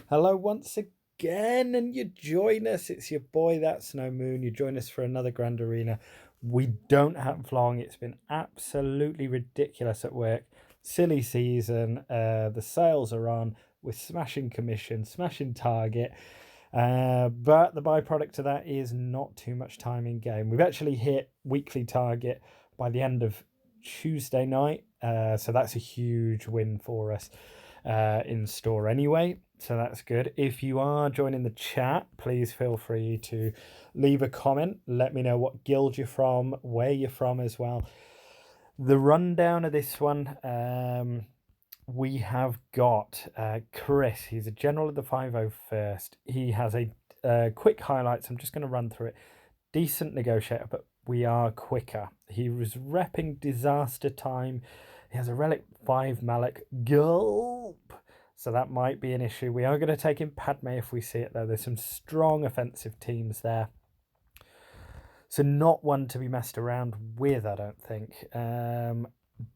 Hello once again, and you join us. It's your boy, That's No Moon. You join us for another Grand Arena. We don't have long. It's been absolutely ridiculous at work. Silly season. The sales are on. We're smashing commission, smashing target. But the byproduct of that is not too much time in game. We've actually hit weekly target by the end of Tuesday night. So that's a huge win for us in store anyway. So that's good. If you are joining the chat, please feel free to leave a comment. Let me know what guild you're from, where you're from as well. The rundown of this one, we have got Chris. He's a general of the 501st. He has a quick highlights. I'm just going to run through it. Decent negotiator, but we are quicker. He was repping disaster time. He has a relic 5 Malik. Gulp. So that might be an issue. We are going to take in Padme if we see it, though. There's some strong offensive teams there. So not one to be messed around with, I don't think.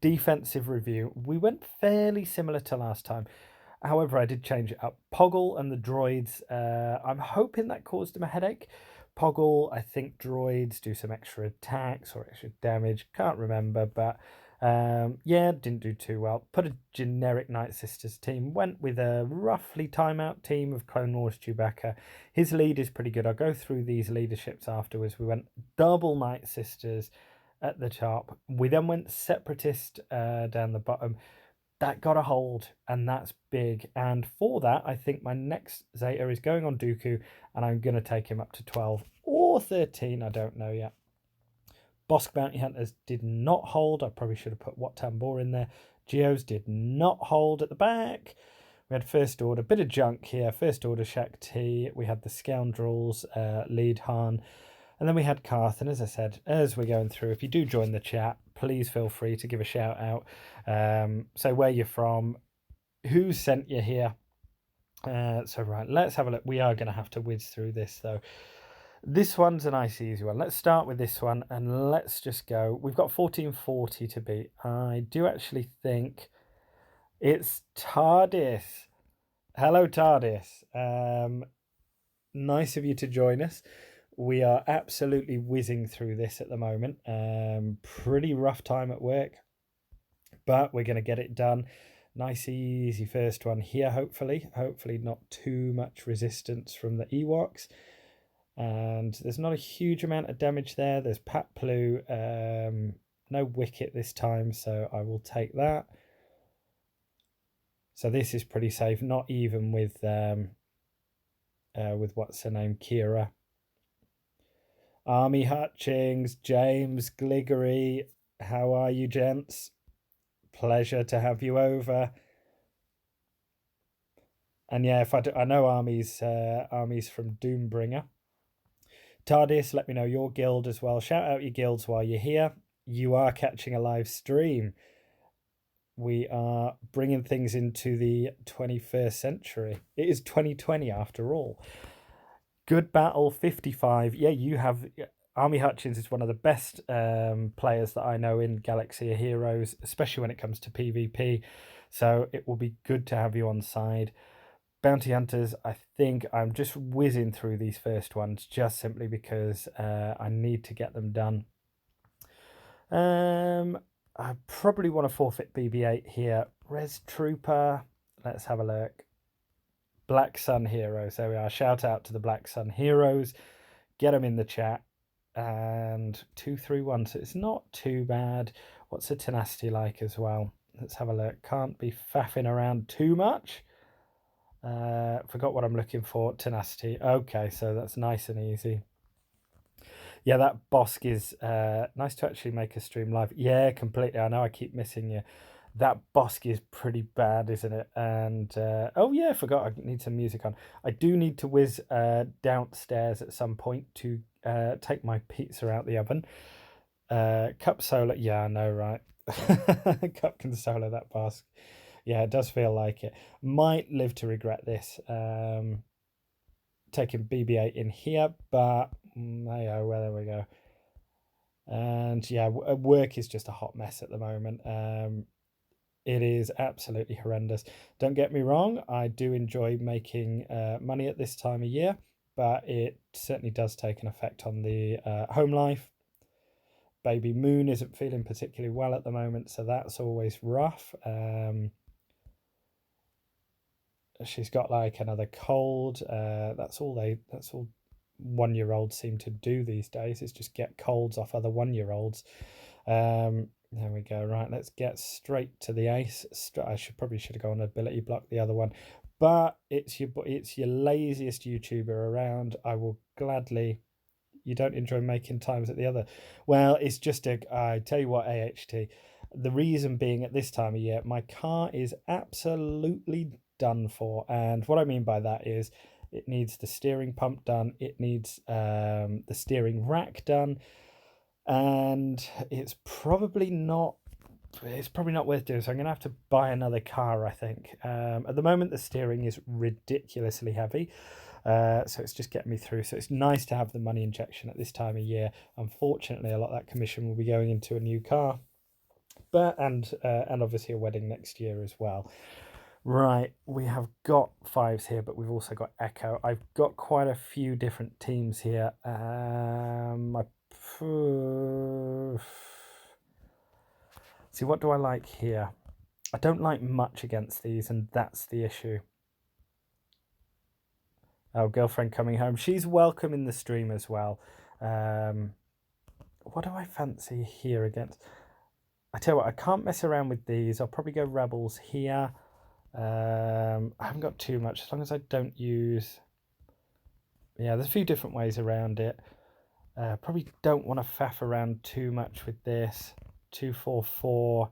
Defensive review. We went fairly similar to last time. However, I did change it up. Poggle and the droids. I'm hoping that caused him a headache. Poggle, I think droids do some extra attacks or extra damage. Can't remember, but yeah, didn't do too well. Put a generic Night Sisters team. Went with a roughly timeout team of Clone Wars Chewbacca. His lead is pretty good. I'll go through these leaderships afterwards. We went double Night Sisters at the top. We then went Separatist down the bottom. That got a hold, and that's big. And for that, I think my next Zeta is going on Dooku, and I'm going to take him up to 12 or 13. I don't know yet. Bosk Bounty Hunters did not hold. I probably should have put Wat Tambor in there. Geos did not hold at the back. We had First Order, bit of junk here. First Order Shak T. We had the Scoundrels, Lead Han. And then we had Karth. And as I said, as we're going through, if you do join the chat, please feel free to give a shout out. So where you're from, who sent you here. So right, let's have a look. We are going to have to whiz through this, though. This one's a nice easy one. Let's start with this one and let's just go. We've got 1440 to beat. I do actually think it's TARDIS. Hello, TARDIS. Nice of you to join us. We are absolutely whizzing through this at the moment. Pretty rough time at work, but we're going to get it done. Nice, easy first one here, hopefully. Hopefully not too much resistance from the Ewoks. And there's not a huge amount of damage there. There's Pat Plu, no wicket this time, so I will take that. So this is pretty safe, not even with what's her name, Kira. Army Hutchings, James, Gliggery, how are you, gents? Pleasure to have you over. And yeah, if I know Army's from Doombringer. TARDIS, let me know your guild as well. Shout out your guilds while you're here. You are catching a live stream. We are bringing things into the 21st century. It is 2020 after all. Good battle, 55. Yeah, you have... Army Hutchins is one of the best players that I know in Galaxy of Heroes, especially when it comes to PvP. So it will be good to have you on side. Bounty Hunters, I think I'm just whizzing through these first ones just simply because I need to get them done. I probably want to forfeit BB-8 here. Res Trooper, let's have a look. Black Sun Heroes, there we are. Shout out to the Black Sun Heroes. Get them in the chat. And 231, so it's not too bad. What's the tenacity like as well? Let's have a look. Can't be faffing around too much. Forgot what I'm looking for. Tenacity. Okay, so that's nice and easy. Yeah, that Bosk is nice to actually make a stream live. Yeah, completely. I know I keep missing you. That Bosk is pretty bad, isn't it? And oh yeah, I forgot. I need some music on. I do need to whiz downstairs at some point to take my pizza out the oven. Cup Solar. Yeah, I know, right? Cup can solo that Bosk. Yeah, it does feel like it. Might live to regret this. Taking BB-8 in here, but hey, oh, well, there we go. And yeah, work is just a hot mess at the moment. It is absolutely horrendous. Don't get me wrong, I do enjoy making money at this time of year, but it certainly does take an effect on the home life. Baby Moon isn't feeling particularly well at the moment, so that's always rough. She's got like another cold. That's all 1-year-olds seem to do these days, is just get colds off other 1-year-olds. There we go. Right, let's get straight to the ace. I probably should have gone ability block the other one, but it's your laziest YouTuber around. I will gladly. You don't enjoy making times at the other. Well, it's just I tell you what, AHT. The reason being, at this time of year, my car is absolutely done for, and what I mean by that is it needs the steering pump done. It needs the steering rack done. And it's probably not worth doing, so I'm gonna have to buy another car, I think. At the moment the steering is ridiculously heavy, so it's just getting me through. So it's nice to have the money injection at this time of year. Unfortunately, a lot of that commission will be going into a new car, but and obviously a wedding next year as well. Right, we have got fives here, but we've also got Echo. I've got quite a few different teams here. See, what do I like here? I don't like much against these, and that's the issue. Oh, girlfriend coming home. She's welcome in the stream as well. What do I fancy here against? I tell you what, I can't mess around with these. I'll probably go Rebels here. I haven't got too much, as long as I don't use... Yeah, there's a few different ways around it. Probably don't want to faff around too much with this. 244.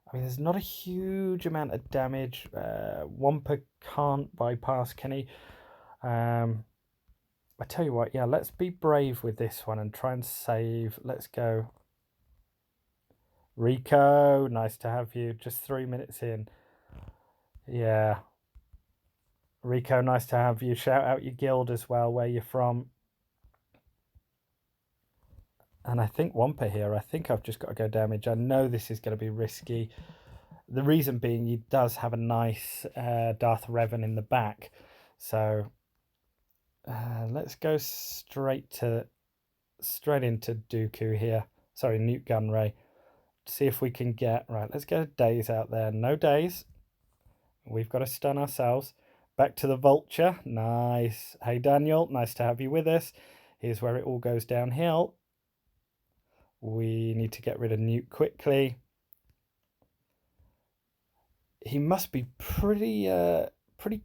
I mean, there's not a huge amount of damage. Wampa can't bypass, can he? I tell you what, yeah, let's be brave with this one and try and save. Let's go. Rico, nice to have you. Just 3 minutes in. Yeah. Rico, nice to have you. Shout out your guild as well, where you're from. And I think Wampa here, I think I've just got to go damage. I know this is going to be risky. The reason being, he does have a nice Darth Revan in the back. So let's go straight into Dooku here. Sorry, Newt Gunray. See if we can get... Right, let's get a daze out there. No daze. We've got to stun ourselves. Back to the Vulture. Nice. Hey, Daniel. Nice to have you with us. Here's where it all goes downhill. We need to get rid of Newt quickly. He must be pretty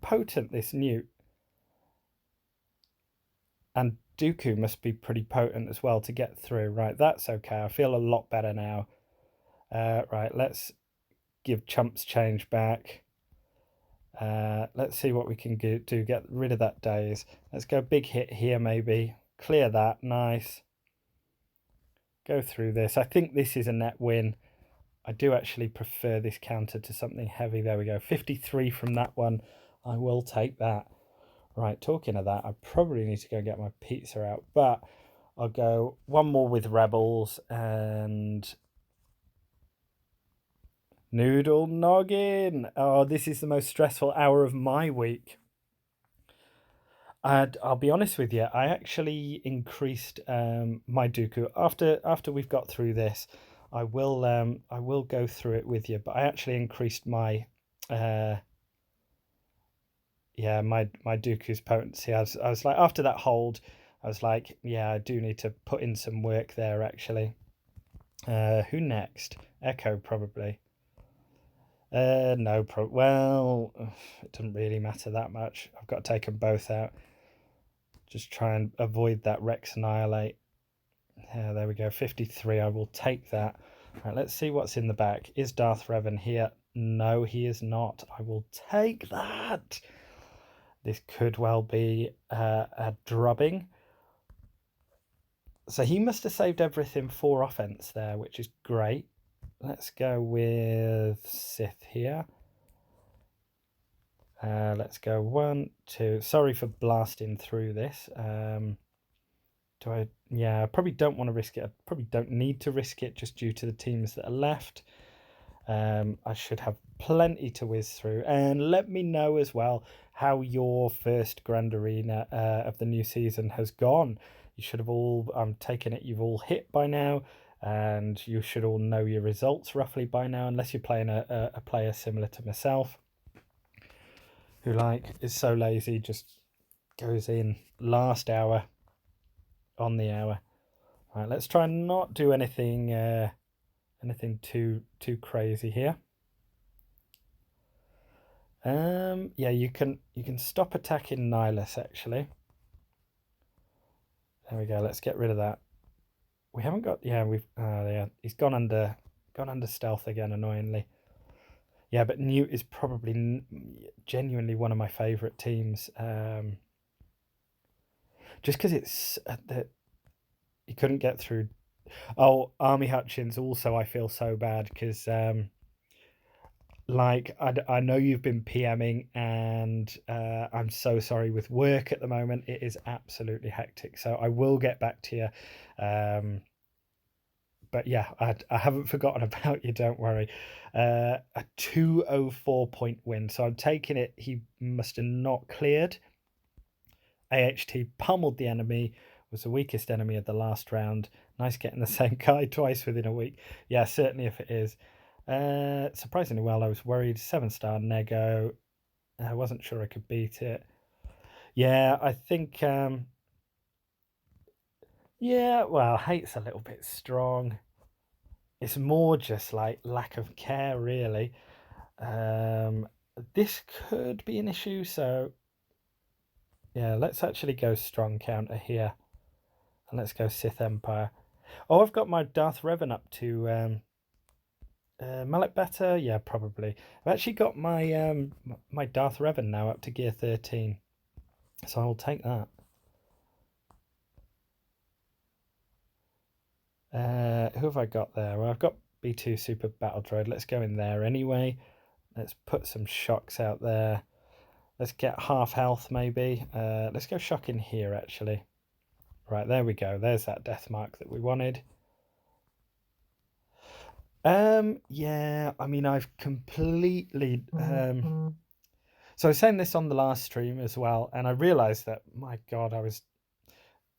potent, this Newt. And Dooku must be pretty potent as well to get through. Right, that's okay. I feel a lot better now. Right, let's give Chumps change back. Let's see what we can do. Get rid of that daze. Let's go big hit here, maybe. Clear that. Nice. Go through this. I think this is a net win. I do actually prefer this counter to something heavy. There we go. 53 from that one. I will take that. Right, talking of that, I probably need to go get my pizza out, but I'll go one more with Rebels and Noodle Noggin. Oh, this is the most stressful hour of my week. I'll be honest with you, I actually increased my Dooku after we've got through this. I will go through it with you, but I actually increased my my Dooku's potency. I was like, after that hold, I was like, yeah, I do need to put in some work there actually. Who next? Echo probably. No, well, it doesn't really matter that much. I've got to take them both out. Just try and avoid that Rex Annihilate. Yeah, there we go. 53. I will take that. Right, let's see what's in the back. Is Darth Revan here? No, he is not. I will take that. This could well be a drubbing. So he must have saved everything for offense there, which is great. Let's go with Sith here. Let's go 1, 2. Sorry for blasting through this. Yeah, I probably don't want to risk it. I probably don't need to risk it just due to the teams that are left. I should have plenty to whiz through. And let me know as well how your first Grand Arena of the new season has gone. You should have all, I'm taking it, you've all hit by now, and you should all know your results roughly by now, unless you're playing a player similar to myself, who is so lazy, just goes in last hour on the hour. All right, let's try and not do anything anything too crazy here. Yeah, you can stop attacking Nihilus actually. There we go. Let's get rid of that. We haven't got, yeah, yeah, he's gone under stealth again, annoyingly. Yeah, but Newt is probably genuinely one of my favourite teams. Just because it's that he couldn't get through. Oh, Army Hutchins also, I feel so bad because I know you've been PMing, and I'm so sorry with work at the moment. It is absolutely hectic, so I will get back to you. But yeah, I haven't forgotten about you, don't worry. A 204 point win, so I'm taking it he must have not cleared. AHT pummeled the enemy, was the weakest enemy of the last round. Nice getting the same guy twice within a week. Yeah, certainly if it is. Surprisingly well, I was worried. 7-star Nego. I wasn't sure I could beat it. Yeah, I think yeah, well, hate's a little bit strong. It's more just like lack of care, really. This could be an issue, so yeah, let's actually go strong counter here. And let's go Sith Empire. Oh, I've got my Darth Revan up to Mallet better? Yeah, probably. I've actually got my my Darth Revan now up to gear 13. So I'll take that. Who have I got there? Well, I've got B2 Super Battle Droid. Let's go in there anyway. Let's put some shocks out there. Let's get half health maybe. Let's go shock in here actually. Right, there we go. There's that death mark that we wanted. Yeah, I mean, I've completely so I was saying this on the last stream as well, and I realized that, my God, I was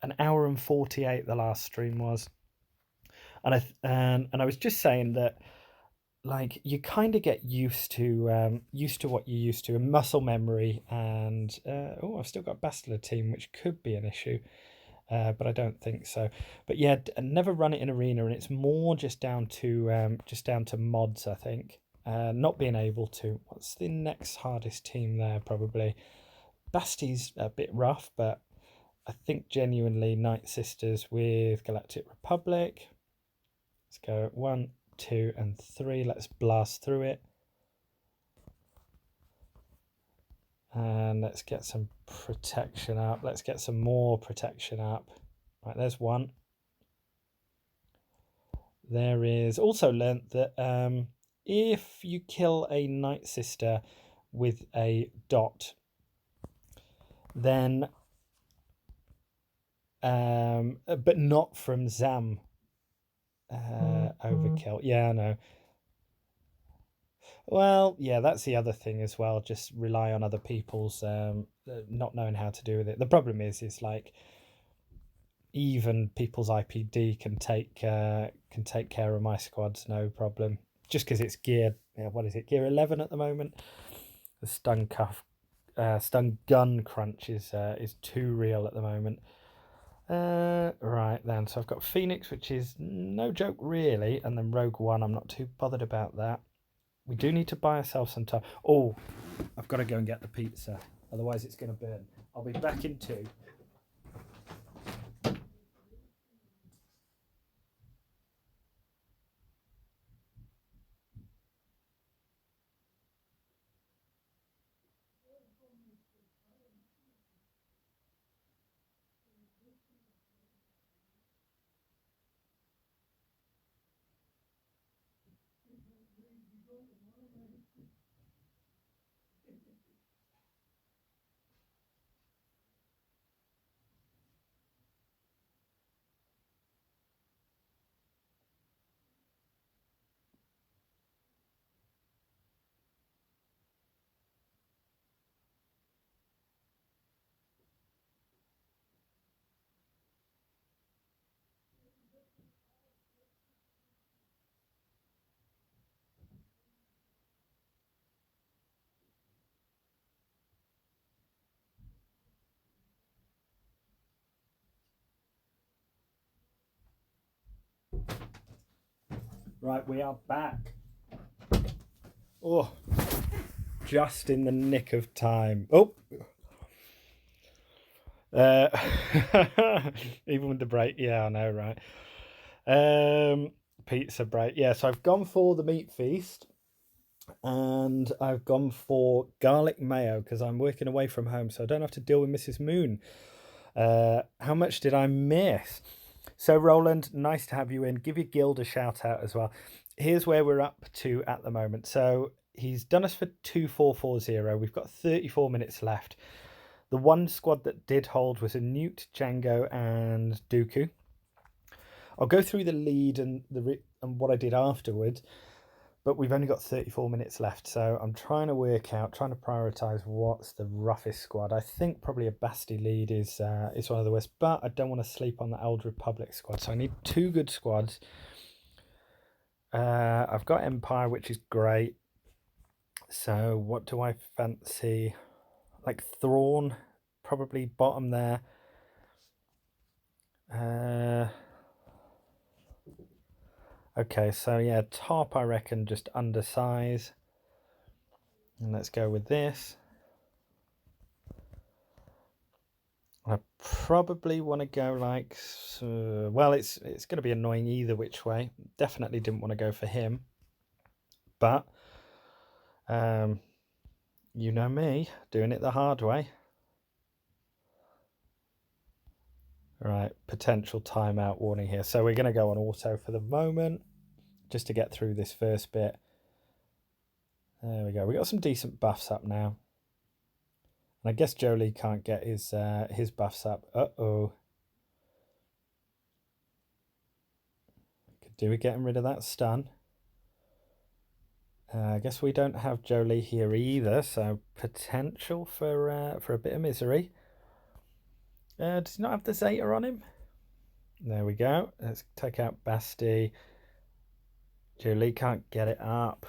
an hour and 48 the last stream was. And I was just saying that, like, you kind of get used to what you're used to, and muscle memory, and oh, I've still got Bastila team, which could be an issue. But I don't think so. But yeah, never run it in arena, and it's more just down to mods, I think. Not being able to. What's the next hardest team there? Probably Basti's a bit rough, but I think genuinely Night Sisters with Galactic Republic. Let's go 1, 2, and 3. Let's blast through it. And let's get some protection up. Let's get some more protection up. Right, there's one. There is also learnt that if you kill a Night Sister with a dot, then but not from Zam overkill. Yeah, I know. Well, yeah, that's the other thing as well. Just rely on other people's not knowing how to do with it. The problem is like even people's IPD can take care of my squads, no problem. Just because it's gear, what is it, gear 11 at the moment? The stun gun crunch is too real at the moment. Right then, so I've got Phoenix, which is no joke really, and then Rogue One. I'm not too bothered about that. We do need to buy ourselves some time. Oh, I've got to go and get the pizza, otherwise it's going to burn. I'll be back in 2. Right, we are back. Oh, just in the nick of time. Oh, even with the break. Yeah, I know, right? Pizza break. Yeah, so I've gone for the meat feast, and I've gone for garlic mayo because I'm working away from home, so I don't have to deal with Mrs. Moon. How much did I miss? So, Roland, nice to have you in. Give your guild a shout out as well. Here's where we're up to at the moment. So, he's done us for 2440. We've got 34 minutes left. The one squad that did hold was a Newt, Django, and Dooku. I'll go through the lead and what I did afterwards, but we've only got 34 minutes left, so I'm trying to prioritize what's the roughest squad. I think probably a Basti lead is one of the worst, but I don't want to sleep on the Old Republic squad, so I need two good squads. I've got Empire, which is great. So what do I fancy? Like Thrawn, probably bottom there. Okay, so yeah, top I reckon just undersize. And let's go with this. I probably want to go like, well, it's going to be annoying either which way. Definitely didn't want to go for him, but you know me, doing it the hard way. Right, potential timeout warning here. So we're going to go on auto for the moment, just to get through this first bit. There we go. We got some decent buffs up now. And I guess Jolie can't get his buffs up. Uh-oh. Could do with getting rid of that stun. I guess we don't have Jolie here either, so potential for a bit of misery. Does he not have the Zeta on him? There we go. Let's take out Basti. Jolie can't get it up.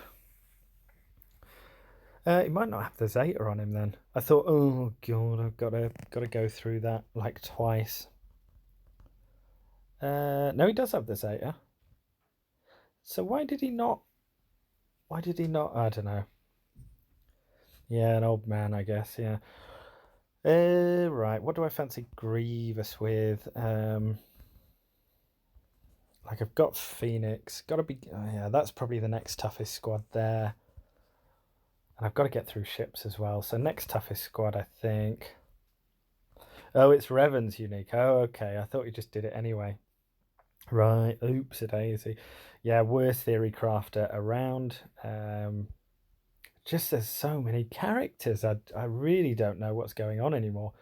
He might not have the Zeta on him then. I thought, oh god, I've got to go through that like twice. No, he does have the Zeta. So why did he not? I don't know. Yeah, an old man, I guess. Yeah. Right. What do I fancy Grievous with? Like I've got Phoenix. Got to be. Oh, yeah, that's probably the next toughest squad there. And I've got to get through ships as well. So next toughest squad, I think. Oh, it's Revan's unique. Oh, okay. I thought you just did it anyway. Right. Oops, a daisy. Yeah, worst theory crafter around. Just there's so many characters. I really don't know what's going on anymore.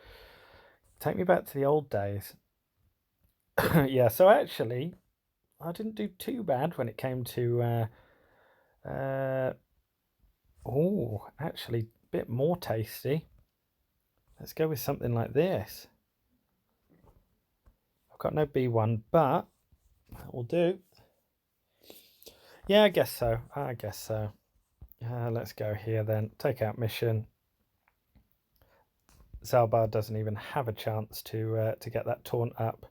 Take me back to the old days. Yeah, so actually, I didn't do too bad when it came to. Oh, actually, a bit more tasty. Let's go with something like this. I've got no B1, but that will do. Yeah, I guess so. Let's go here then. Take out mission. Zalbar doesn't even have a chance to get that taunt up.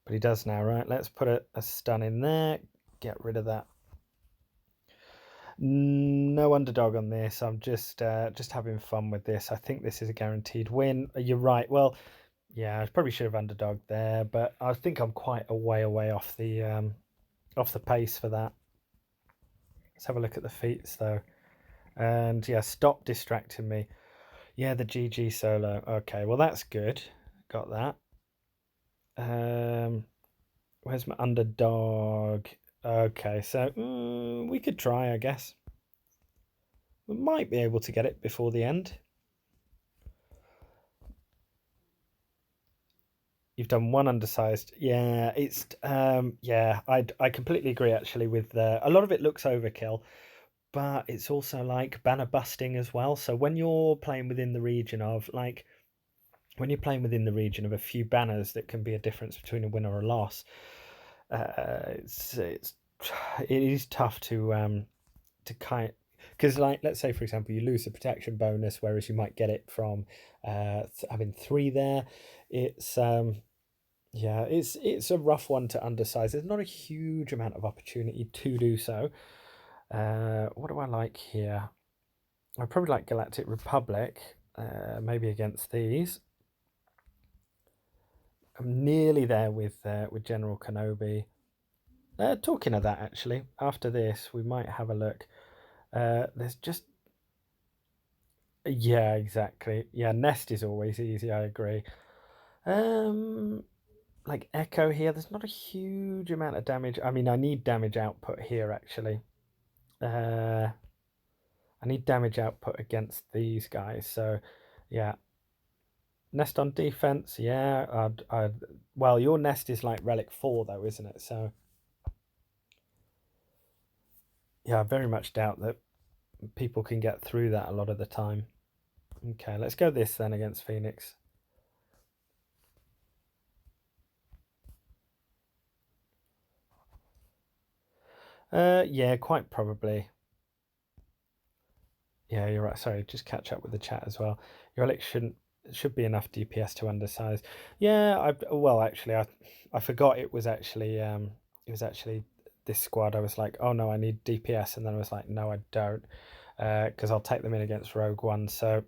But he does now, right? Let's put a stun in there. Get rid of that. No underdog on this. I'm just having fun with this. I think this is a guaranteed win. You're right. Well, yeah, I probably should have underdog there, but I think I'm quite a way away off the pace for that. Let's have a look at the feats though. And yeah, stop distracting me. Yeah, the GG solo. Okay, well that's good. Got that. Where's my underdog? Okay, so we could try, I guess. We might be able to get it before the end. You've done one undersized. Yeah, it's yeah, I completely agree actually with a lot of it looks overkill, but it's also like banner busting as well. So when you're playing within the region of like when you're playing within the region of a few banners that can be a difference between a win or a loss, it is tough to kind, because like let's say for example you lose the protection bonus whereas you might get it from having 3 there. It's Yeah, it's a rough one to undersize. There's not a huge amount of opportunity to do so. What do I like here? I probably like Galactic Republic, maybe against these. I'm nearly there with General Kenobi. Talking of that, actually, after this, we might have a look. There's just yeah, exactly. Yeah, Nest is always easy. I agree. Um, like Echo here, there's not a huge amount of damage. I mean, I need damage output here actually. Uh, I need damage output against these guys. So, yeah, Nest on defense. Yeah, well, your Nest is like Relic 4 though, isn't it? So, yeah, I very much doubt that people can get through that a lot of the time. Okay, let's go this then against Phoenix. Yeah, quite probably. Yeah, you're right. Sorry, just catch up with the chat as well. Your Relic should be enough DPS to undersize. Yeah, well actually I forgot it was actually this squad. I was like, oh no, I need DPS, and then I was like, no, I don't, because I'll take them in against Rogue One. So,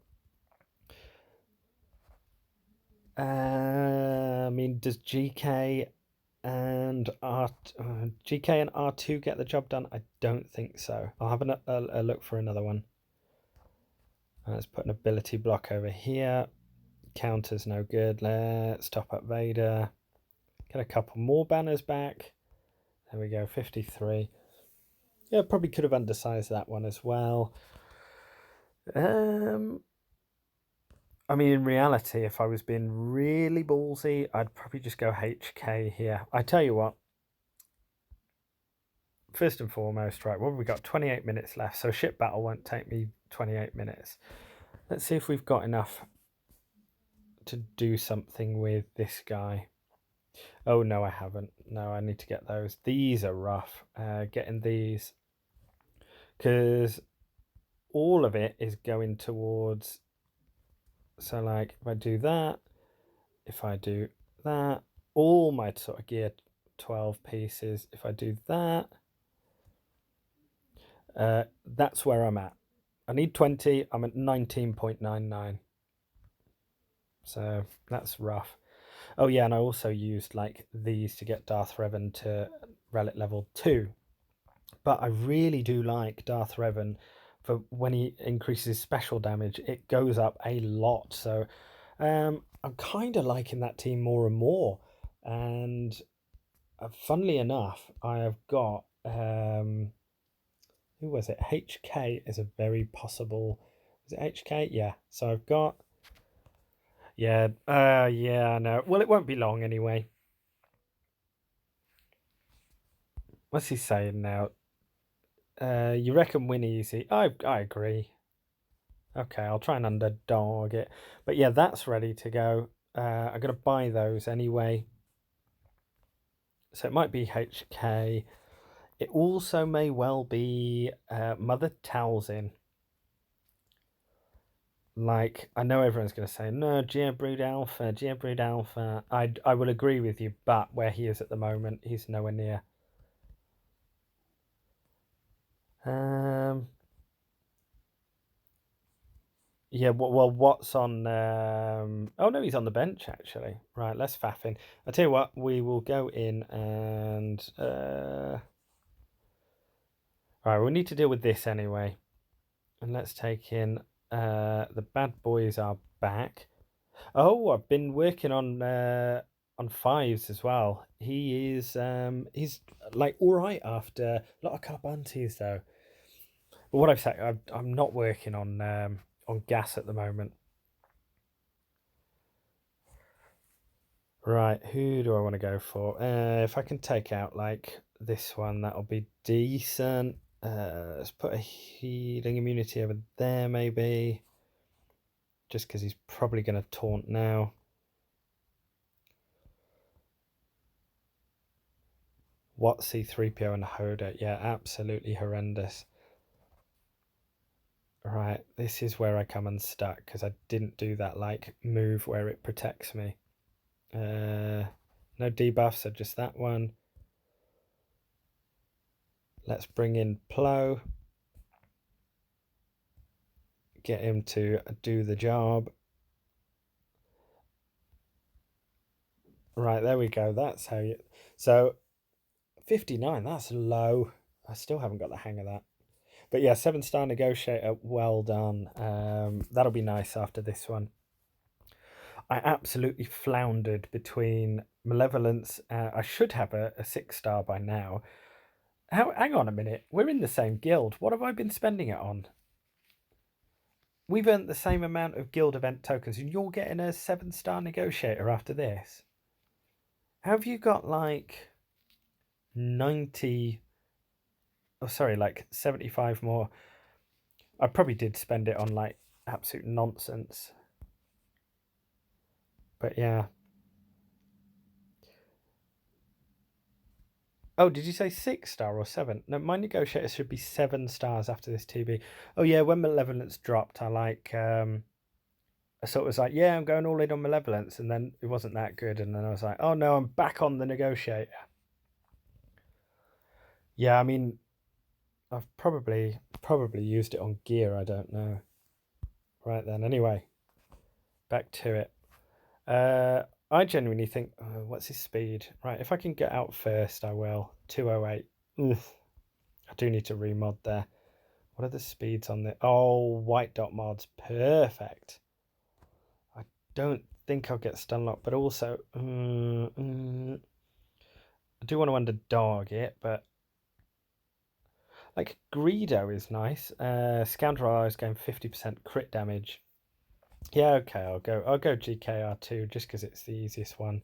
I mean, does GK and R2 get the job done? I don't think so. I'll have a look for another one. Let's put an ability block over here. Counter's no good. Let's top up Vader. Get a couple more banners back. There we go, 53. Yeah, probably could have undersized that one as well. I mean, in reality, if I was being really ballsy, I'd probably just go HK here. I tell you what, first and foremost, right, what have we got? 28 minutes left, so ship battle won't take me 28 minutes. Let's see if we've got enough to do something with this guy. Oh, no, I haven't. No, I need to get those. These are rough. Getting these. Because all of it is going towards... So, like, if I do that, if I do that, all my sort of gear 12 pieces, if I do that, that's where I'm at. I need 20. I'm at 19.99. So, that's rough. Oh, yeah, and I also used, like, these to get Darth Revan to relic level 2. But I really do like Darth Revan for when he increases special damage, it goes up a lot. So I'm kind of liking that team more and more. And funnily enough, I have got who was it? HK is a very possible. Was it HK? Yeah. So I've got yeah, no. Well, it won't be long anyway. What's he saying now? You reckon win easy? I agree. Okay, I'll try and underdog it. But yeah, that's ready to go. I'm going to buy those anyway. So it might be HK. It also may well be Mother Talzin. Like, I know everyone's going to say, no, Geobrood Alpha, Geobrood Alpha. I will agree with you, but where he is at the moment, he's nowhere near. Yeah, well, what's on... Oh, no, he's on the bench, actually. Right, let's faff in. I'll tell you what, we will go in and... All right, we need to deal with this anyway. And let's take in... the bad boys are back. Oh, I've been working on fives as well. He's like all right after a lot of carbantes though. But what I've said, I'm not working on gas at the moment. Right, who do I want to go for? If I can take out like this one, that'll be decent. Let's put a healing immunity over there, maybe. Just because he's probably going to taunt now. What C3PO and Hoda? Yeah, absolutely horrendous. Right, this is where I come unstuck because I didn't do that like move where it protects me. No, No debuff, so just that one. Let's bring in Plo. Get him to do the job. Right, there we go. That's how you... So, 59, that's low. I still haven't got the hang of that. But yeah, 7-star negotiator, well done. That'll be nice after this one. I absolutely floundered between malevolence. I should have a 6-star by now. Hang on a minute. We're in the same guild. What have I been spending it on? We've earned the same amount of guild event tokens, and you're getting a 7-star negotiator after this. How have you got like 90... Oh, sorry, like 75 more. I probably did spend it on like absolute nonsense. But yeah. Oh, did you say 6-star or 7? No, my negotiator should be 7 stars after this TB. Oh yeah, when malevolence dropped, I like I sort of was like, yeah, I'm going all in on malevolence, and then it wasn't that good, and then I was like, oh no, I'm back on the negotiator. Yeah, I mean, I've probably used it on gear, I don't know. Right then, anyway, back to it. I genuinely think, what's his speed? Right, if I can get out first, I will. 208. Oof. I do need to remod there. What are the speeds on the... Oh, white dot mods. Perfect. I don't think I'll get stunlocked, but also... I do want to underdog it, but... Like, Greedo is nice. Scoundrel is going 50% crit damage. Yeah, okay, I'll go GKR2 just because it's the easiest one.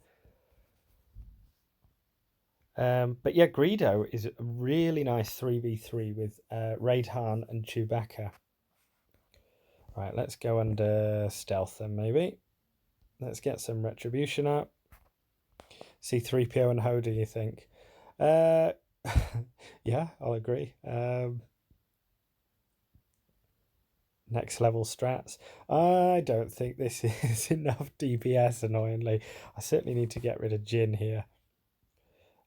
But yeah, Greedo is a really nice 3v3 with Raidhan and Chewbacca. Right, let's go under stealth then, maybe. Let's get some retribution up. C3PO and Ho, do you think? Yeah, I'll agree. Next level strats. I don't think this is enough DPS, annoyingly. I certainly need to get rid of Jin here.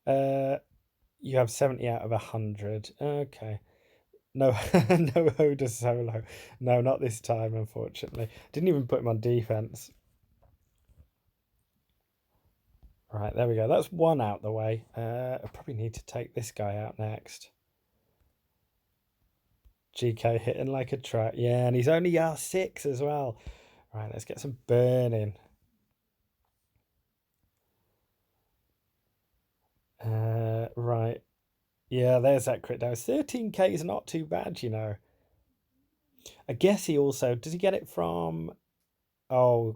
You have 70 out of 100. Okay. No, no Hoda solo. No, not this time, unfortunately. Didn't even put him on defense. Right, there we go. That's one out the way. I probably need to take this guy out next. GK hitting like a truck. Yeah, and he's only R6 as well. Right, let's get some burning. Right. Yeah, there's that crit damage. 13k is not too bad, you know. I guess he also... Does he get it from... Oh,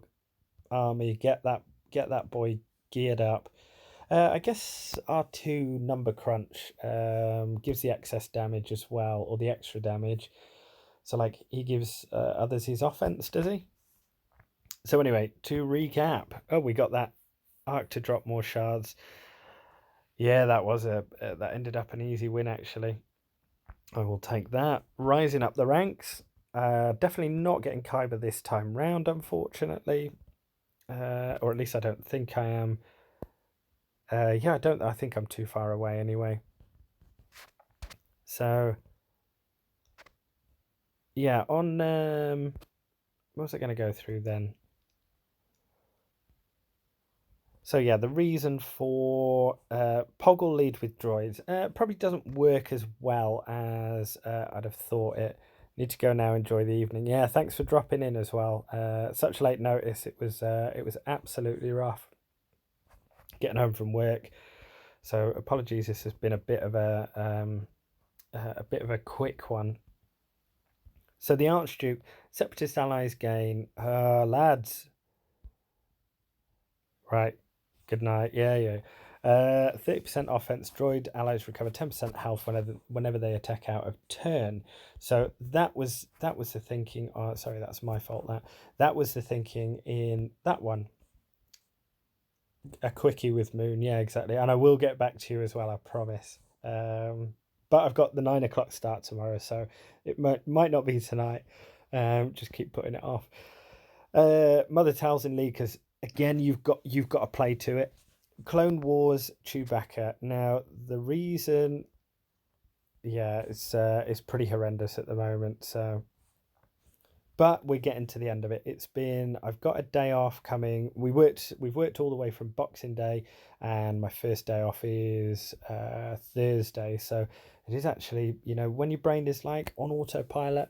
army. Get that boy geared up. I guess R2 number crunch gives the excess damage as well, or the extra damage. So, like, he gives others his offense, does he? So, anyway, to recap. Oh, we got that arc to drop more shards. Yeah, that was that ended up an easy win, actually. I will take that. Rising up the ranks. Definitely not getting kyber this time round, unfortunately. Or at least I don't think I am. Yeah, I think I'm too far away anyway. So, yeah, on, what was I going to go through then? So yeah, the reason for Poggle lead with droids probably doesn't work as well as I'd have thought it. Need to go now, enjoy the evening. Yeah, thanks for dropping in as well. Such late notice, it was absolutely rough getting home from work. So apologies, this has been a bit of a quick one. So the Archduke, Separatist allies gain, lads. Right, good night. Yeah. 30% offense. Droid allies recover 10% health whenever they attack out of turn. So that was the thinking. Oh, sorry, that's my fault. That was the thinking in that one. A quickie with Moon, yeah, exactly. And I will get back to you as well, I promise. But I've got the 9 o'clock start tomorrow, so it might not be tonight. Just keep putting it off. Mother Towels in League, because again, you've got to play to it. Clone Wars Chewbacca. Now the reason, yeah, it's pretty horrendous at the moment. So, but we're getting to the end of it. I've got a day off coming. We've worked all the way from Boxing Day, and my first day off is Thursday. So it is actually, when your brain is like on autopilot.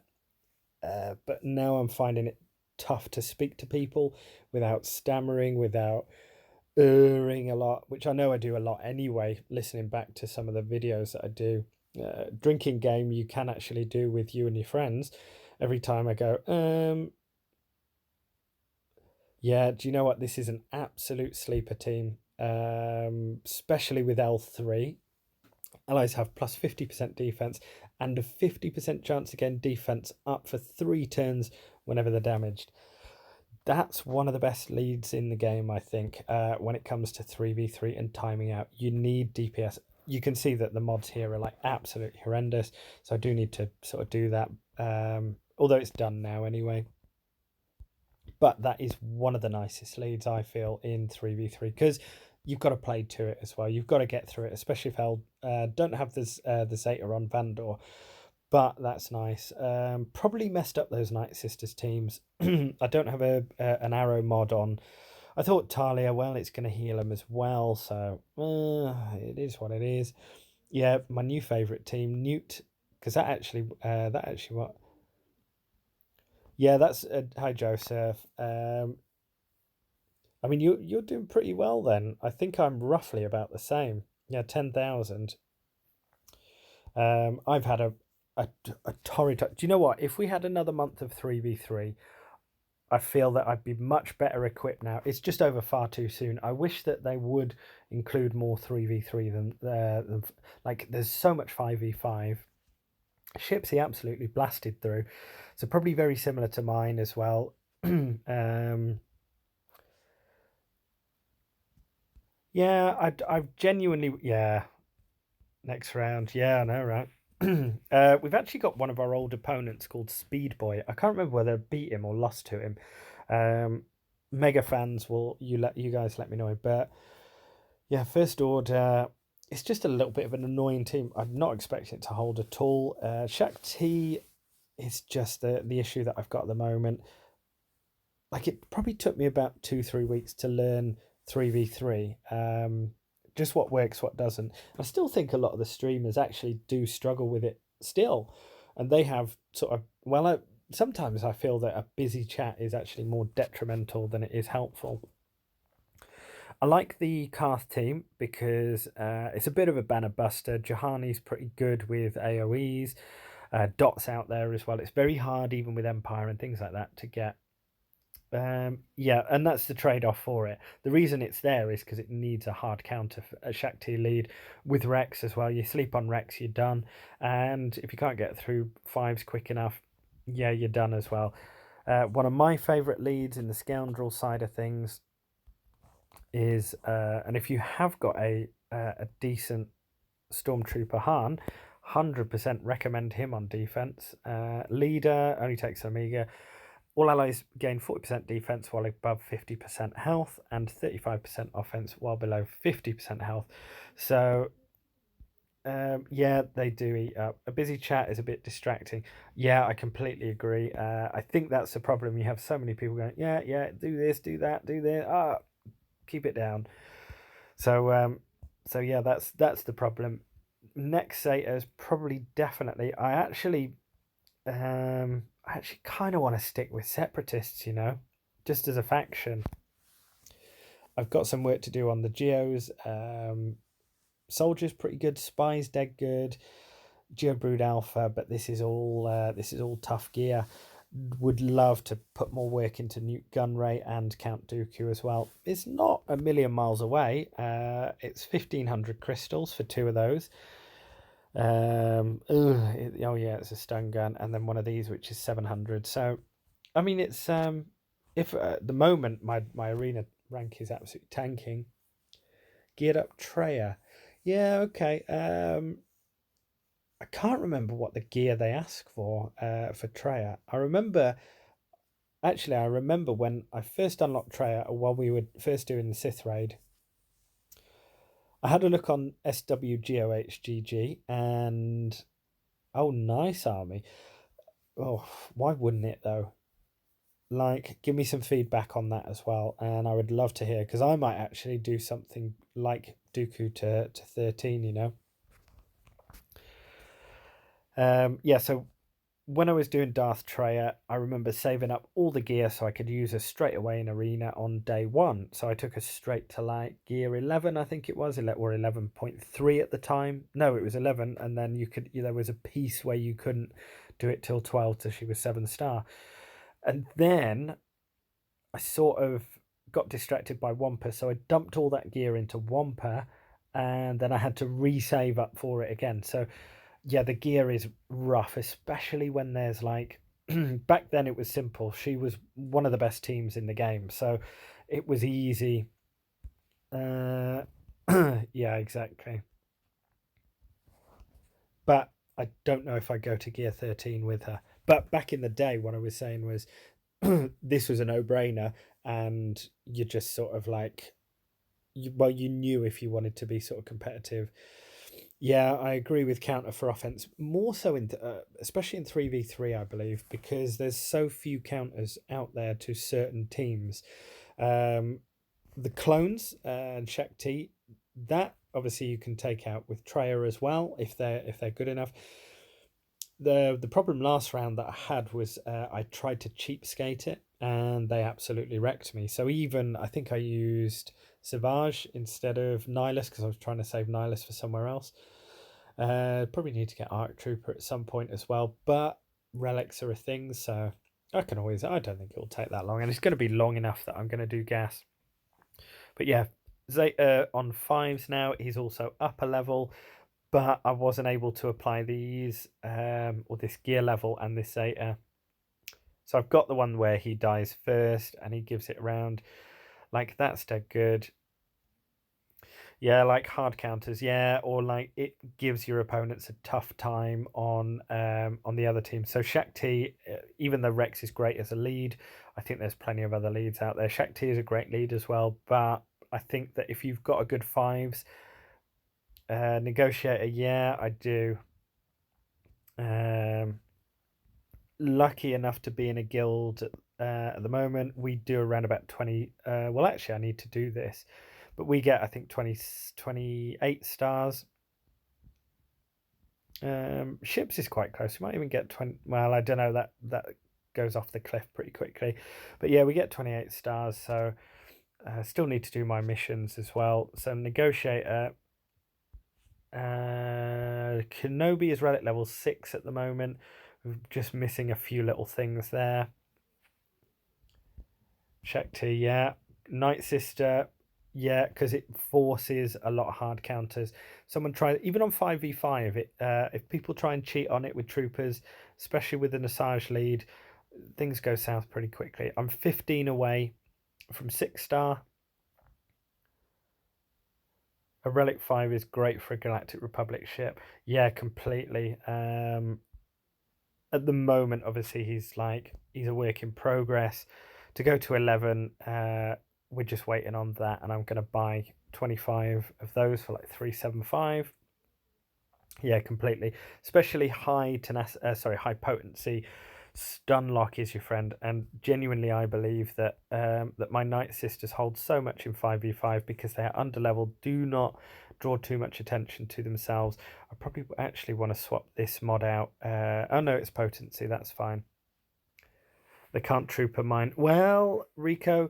But now I'm finding it tough to speak to people without stammering, without erring a lot, which I know I do a lot anyway, listening back to some of the videos that I do. Drinking game you can actually do with you and your friends. Every time I go, yeah, do you know what? This is an absolute sleeper team, especially with L3. Allies have plus 50% defense and a 50% chance again defense up for 3 turns whenever they're damaged. That's one of the best leads in the game, I think, when it comes to 3v3 and timing out. You need DPS. You can see that the mods here are like absolutely horrendous, so I do need to sort of do that, although it's done now anyway. But that is one of the nicest leads, I feel, in 3v3, because you've got to play to it as well. You've got to get through it, especially if L don't have this the Zeta on Vandor. But that's nice. Probably messed up those Night Sisters teams. I don't have an arrow mod on. I thought Talia, well, it's going to heal him as well, so it is what it is. Yeah, my new favourite team, Newt, because that actually what? Yeah, that's hi Joseph. I mean, you're doing pretty well then. I think I'm roughly about the same. Yeah, 10,000. I've had a torrid. Do you know what? If we had another month of 3v3, I feel that I'd be much better equipped now. It's just over far too soon. I wish that they would include more 3v3 than like there's so much 5v5. Ships he absolutely blasted through. So probably very similar to mine as well. Yeah, I've genuinely, yeah, next round. Yeah, I know, right? We've actually got one of our old opponents called Speed Boy. I can't remember whether I beat him or lost to him. Um, Mega fans will you guys let me know. But yeah, First Order. It's just a little bit of an annoying team. I'm not expecting it to hold at all. Shakti is just the issue that I've got at the moment. Like it probably took me about 2-3 weeks to learn 3v3. Just what works, what doesn't. I still think a lot of the streamers actually do struggle with it still, and they have sort of sometimes I feel that a busy chat is actually more detrimental than it is helpful. I like the Karth team because it's a bit of a banner buster. Jahani's pretty good with AoEs. Dot's out there as well. It's very hard, even with Empire and things like that, to get. Yeah, and that's the trade-off for it. The reason it's there is because it needs a hard counter, a Shakti lead with Rex as well. You sleep on Rex, you're done. And if you can't get through fives quick enough, yeah, you're done as well. One of my favourite leads in the scoundrel side of things is, and if you have got a decent Stormtrooper Han, 100% recommend him on defense. Leader only takes Omega. All allies gain 40% defense while above 50% health and 35% offense while below 50% health. So, yeah, they do eat up. A busy chat is a bit distracting. Yeah, I completely agree. I think that's the problem. You have so many people going, yeah, yeah, do this, do that, do this. Keep it down. So yeah, that's the problem. Next Zeta is probably definitely. I actually kind of want to stick with separatists, just as a faction. I've got some work to do on the geos. Soldiers pretty good, spies dead good, Geobrood Alpha, but this is all tough gear. Would love to put more work into Newt Gunray and Count Dooku as well. It's not a million miles away. It's 1,500 crystals for 2 of those. Oh yeah, it's a stun gun, and then one of these which is 700. So, I mean, it's if at the moment my arena rank is absolutely tanking. Geared up Treya, yeah, okay. I can't remember what the gear they ask for Treya. I remember when I first unlocked Treya while we were first doing the Sith raid. I had a look on SWGOHGG and oh, nice army. Oh, why wouldn't it though? Like, give me some feedback on that as well, and I would love to hear, because I might actually do something like Dooku to 13, you know. Yeah, so when I was doing Darth Treya, I remember saving up all the gear so I could use her straight away in Arena on day one. So I took her straight to like gear 11, I think it was, or 11.3 at the time. No, it was 11, and then there was a piece where you couldn't do it till 12 till she was 7-star. And then I sort of got distracted by Wampa, so I dumped all that gear into Wampa, and then I had to resave up for it again. So yeah, the gear is rough, especially when there's like back then it was simple. She was one of the best teams in the game, so it was easy. Yeah, exactly. But I don't know if I go to gear 13 with her. But back in the day, what I was saying was this was a no-brainer, and you just sort of like, you knew if you wanted to be sort of competitive. Yeah, I agree with counter for offense, more so in especially in 3v3, I believe, because there's so few counters out there to certain teams. Um, the clones and Shakti, that obviously you can take out with Treya as well if they're good enough. The problem last round that I had was I tried to cheapskate it and they absolutely wrecked me. So even I think I used Savage instead of Nihilus because I was trying to save Nihilus for somewhere else. Probably need to get Arc Trooper at some point as well, but relics are a thing, so I don't think it'll take that long, and it's going to be long enough that I'm going to do gas. But yeah, Zeta on 5s now. He's also upper level, but I wasn't able to apply these or this gear level and this Zeta. So I've got the one where he dies first and he gives it around. Like, that's dead good. Yeah, like hard counters, yeah, or like it gives your opponents a tough time on the other team. So Shakti, even though Rex is great as a lead, I think there's plenty of other leads out there. Shakti is a great lead as well, but I think that if you've got a good 5s, Negotiator, yeah, I do. Lucky enough to be in a guild at the moment. We do around about 20. Well, actually, I need to do this, but we get, I think, 28 stars. Ships is quite close. We might even get 20. Well, I don't know, that goes off the cliff pretty quickly, but yeah, we get 28 stars. So still need to do my missions as well. So Negotiator. Kenobi is relic level 6 at the moment. We're just missing a few little things there. Shakti, yeah. Night Sister, yeah, because it forces a lot of hard counters. Someone try, even on 5v5, if people try and cheat on it with troopers, especially with the Asajj lead, things go south pretty quickly. I'm 15 away from 6-star. A Relic 5 is great for a Galactic Republic ship. Yeah, completely. At the moment, obviously, he's a work in progress. To go to 11, we're just waiting on that, and I'm going to buy 25 of those for like 375. Yeah, completely. Especially high potency. Stun lock is your friend, and genuinely, I believe that that my Night Sisters hold so much in 5v5 because they are underleveled. Do not draw too much attention to themselves. I probably actually want to swap this mod out. Oh no, it's potency. That's fine. They can't trooper mine. Well, Rico,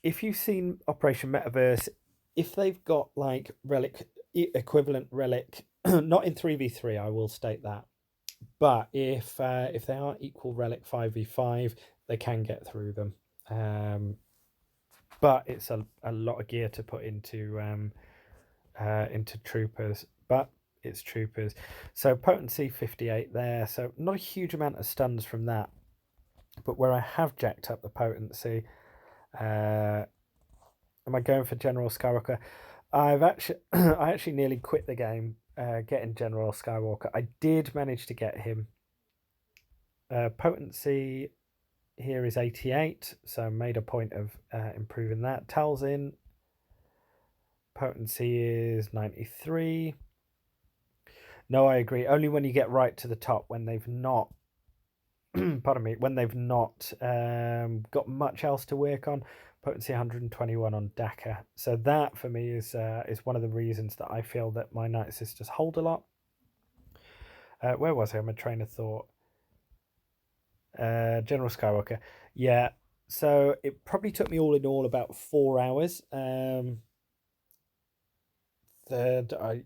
if you've seen Operation Metaverse, if they've got like relic equivalent relic, not in 3v3, I will state that. But if they are equal relic 5v5, they can get through them. But it's a lot of gear to put into troopers. But it's troopers. So potency 58 there. So not a huge amount of stuns from that. But where I have jacked up the potency, am I going for General Skywalker? I actually nearly quit the game getting General Skywalker. I did manage to get him. Potency here is 88, so I made a point of improving that. Talzin, potency is 93. No, I agree. Only when you get right to the top, when they've not, pardon me, when they've not got much else to work on. Potency 121 on Dakar. So that for me is one of the reasons that I feel that my Night Sisters hold a lot. Where was I? My train of thought. General Skywalker. Yeah. So it probably took me all in all about 4 hours. Third, I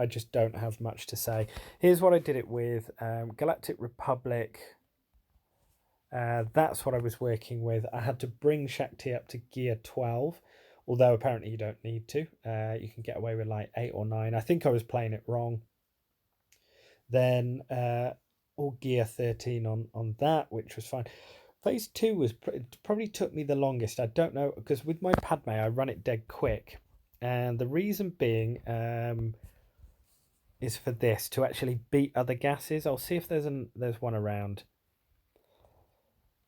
just don't have much to say. Here's what I did it with. Galactic Republic. That's what I was working with. I had to bring Shakti up to gear 12, although apparently you don't need to. You can get away with like 8 or 9. I think I was playing it wrong. Then all gear 13 on that, which was fine. Phase 2 was probably took me the longest. I don't know, because with my Padme I run it dead quick, and the reason being is for this to actually beat other gases. I'll see if there's one around.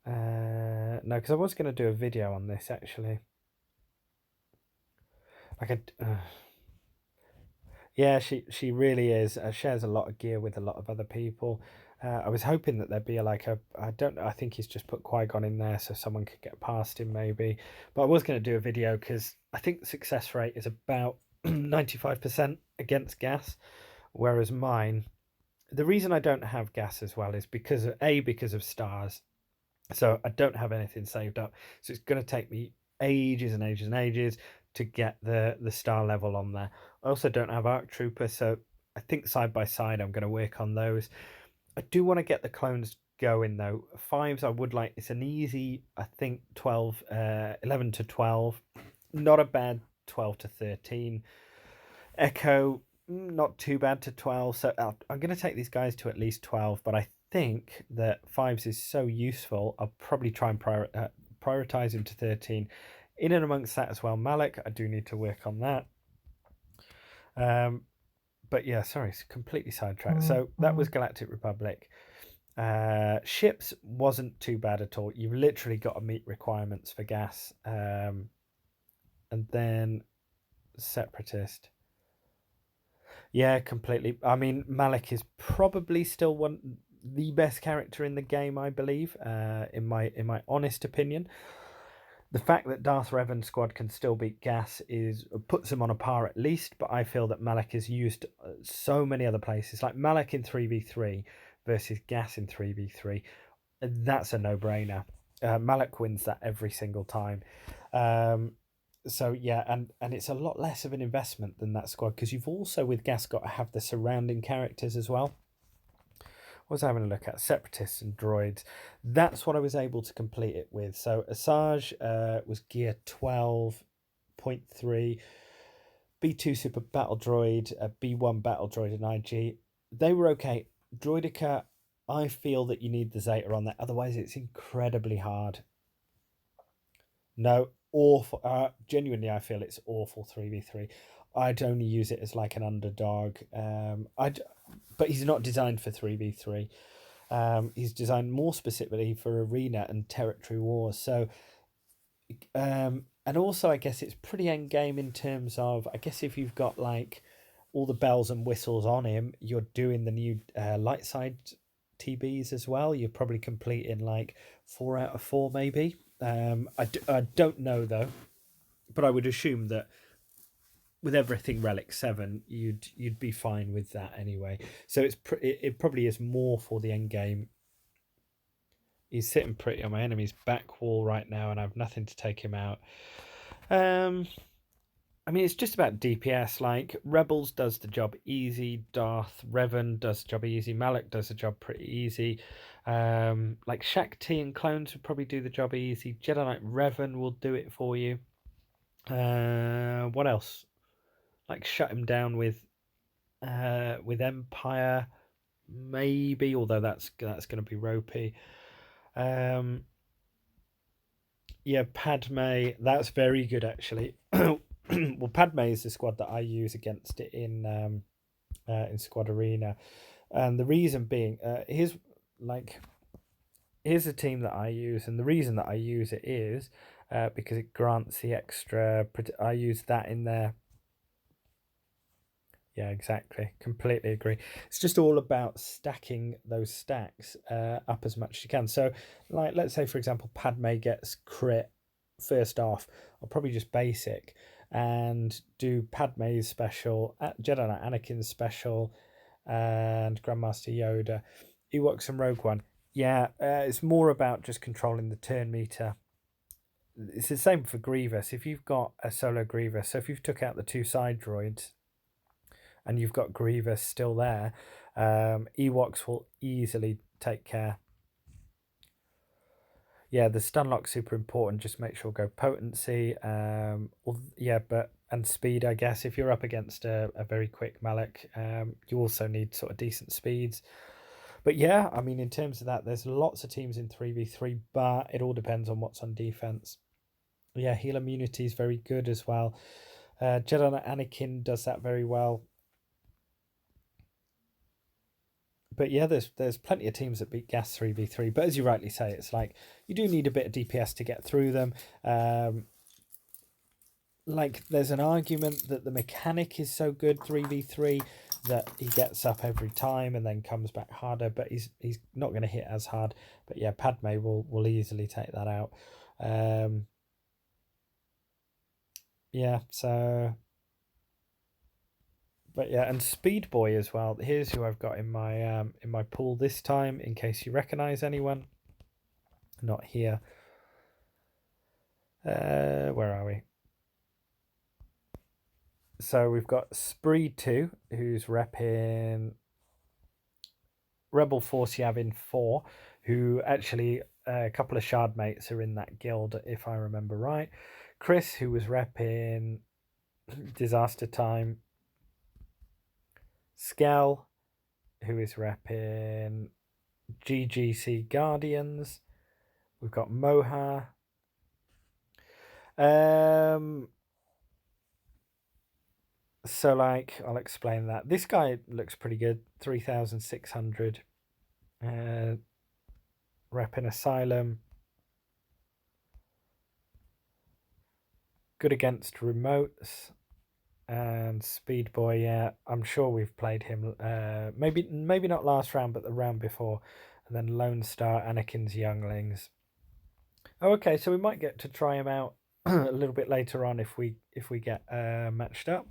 No, because I was going to do a video on this actually. Yeah, she really is. Shares a lot of gear with a lot of other people. I was hoping that there'd be I don't know, I think he's just put Qui-Gon in there so someone could get past him maybe. But I was going to do a video because I think the success rate is about 95% against gas, whereas mine, the reason I don't have gas as well is because of stars. So I don't have anything saved up. So it's going to take me ages and ages and ages to get the star level on there. I also don't have Arc Trooper, so I think side by side I'm going to work on those. I do want to get the clones going though. 5s I would like. It's an easy, I think 11 to 12. Not a bad 12 to 13. Echo, not too bad to 12. So I'm going to take these guys to at least 12, but I think that 5s is so useful. I'll probably try and prioritize him to 13. In and amongst that as well, Malak, I do need to work on that. But yeah, sorry, it's completely sidetracked. So that was Galactic Republic. Ships wasn't too bad at all. You've literally got to meet requirements for gas. And then Separatist. Yeah, completely. I mean, Malak is probably still the best character in the game, I believe, in my honest opinion. The fact that Darth Revan squad can still beat gas puts him on a par at least, but I feel that Malak is used so many other places, like Malak in 3v3 versus gas in 3v3. That's a no-brainer. Malak wins that every single time. So yeah, and it's a lot less of an investment than that squad, because you've also with gas got to have the surrounding characters as well. What was I having a look at? Separatists and droids. That's what I was able to complete it with. So Asajj was gear 12.3, B2 super battle droid, B1 battle droid and IG. They were okay. Droidica, I feel that you need the Zeta on there, otherwise it's incredibly hard. No, awful. Genuinely, I feel it's awful 3v3. I'd only use it as like an underdog. But he's not designed for 3v3. He's designed more specifically for arena and territory wars. So, and also I guess it's pretty end game in terms of, I guess if you've got like all the bells and whistles on him, you're doing the new light side TBs as well. You're probably completing like 4 out of 4 maybe. I don't know though, but I would assume that with everything Relic 7, you'd be fine with that anyway. So it probably is more for the end game. He's sitting pretty on my enemy's back wall right now, and I have nothing to take him out. I mean, it's just about DPS. Like Rebels does the job easy. Darth Revan does the job easy. Malak does the job pretty easy. Like Shakti and clones would probably do the job easy. Jedi Knight Revan will do it for you. What else? Like shut him down with Empire, maybe. Although that's going to be ropey. Yeah, Padme. That's very good actually. Well, Padme is the squad that I use against it in Squad Arena, and the reason being, here's the team that I use, and the reason that I use it is because it grants the extra. I use that in there. Yeah, exactly. Completely agree. It's just all about stacking those stacks up as much as you can. So, like, let's say, for example, Padme gets crit first off. I'll probably just basic and do Padme's special, Jedi Knight Anakin's special, and Grandmaster Yoda, Ewoks and Rogue One. Yeah, it's more about just controlling the turn meter. It's the same for Grievous. If you've got a solo Grievous, so if you've took out the 2 side droids and you've got Grievous still there, Ewoks will easily take care. Yeah, the stun lock's super important. Just make sure go potency. Yeah, and speed, I guess. If you're up against a very quick Malak, you also need sort of decent speeds. But yeah, I mean, in terms of that, there's lots of teams in 3v3, but it all depends on what's on defense. Yeah, heal immunity is very good as well. Jedi Knight Anakin does that very well. But yeah, there's plenty of teams that beat Gas 3v3. But as you rightly say, it's like you do need a bit of DPS to get through them. Like there's an argument that the mechanic is so good 3v3 that he gets up every time and then comes back harder, but he's not going to hit as hard. But yeah, Padme will easily take that out. Yeah, so but yeah, and Speed Boy as well. Here's who I've got in my pool this time, in case you recognise anyone. Not here. Where are we? So we've got Spree 2, who's repping Rebel Force Yavin 4, who actually a couple of Shard mates are in that guild, if I remember right. Chris, who was repping Disaster Time. Skell, who is repping GGC Guardians. We've got Moha. So like, I'll explain that. This guy looks pretty good. 3,600. Repping Asylum. Good against remotes. And Speed Boy, yeah, I'm sure we've played him. Maybe not last round, but the round before. And then Lone Star, Anakin's Younglings. Oh, okay, so we might get to try him out a little bit later on if we get matched up.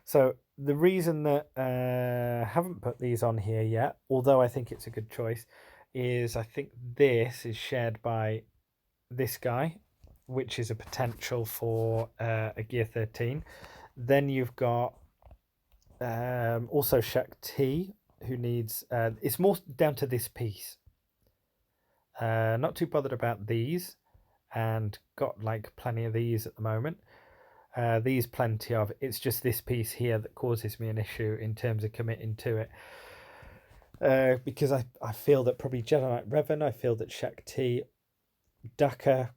So the reason that I haven't put these on here yet, although I think it's a good choice, is I think this is shared by this guy, which is a potential for a Gear 13. Then you've got also Shakti, who needs... it's more down to this piece. Not too bothered about these, and got like plenty of these at the moment. These plenty of. It's just this piece here that causes me an issue in terms of committing to it. Because I feel that probably Jedi Knight Revan, I feel that Shakti, Daka,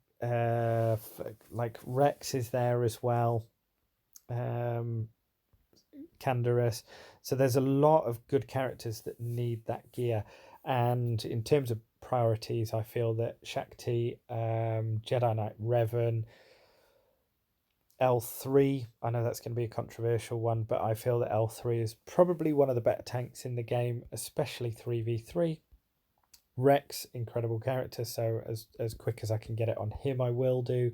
like Rex is there as well. Canderous. So there's a lot of good characters that need that gear. And in terms of priorities, I feel that Shakti, Jedi Knight Revan, L3, I know that's going to be a controversial one, but I feel that L3 is probably one of the better tanks in the game, especially 3v3. Rex, incredible character, so as quick as I can get it on him, I will do.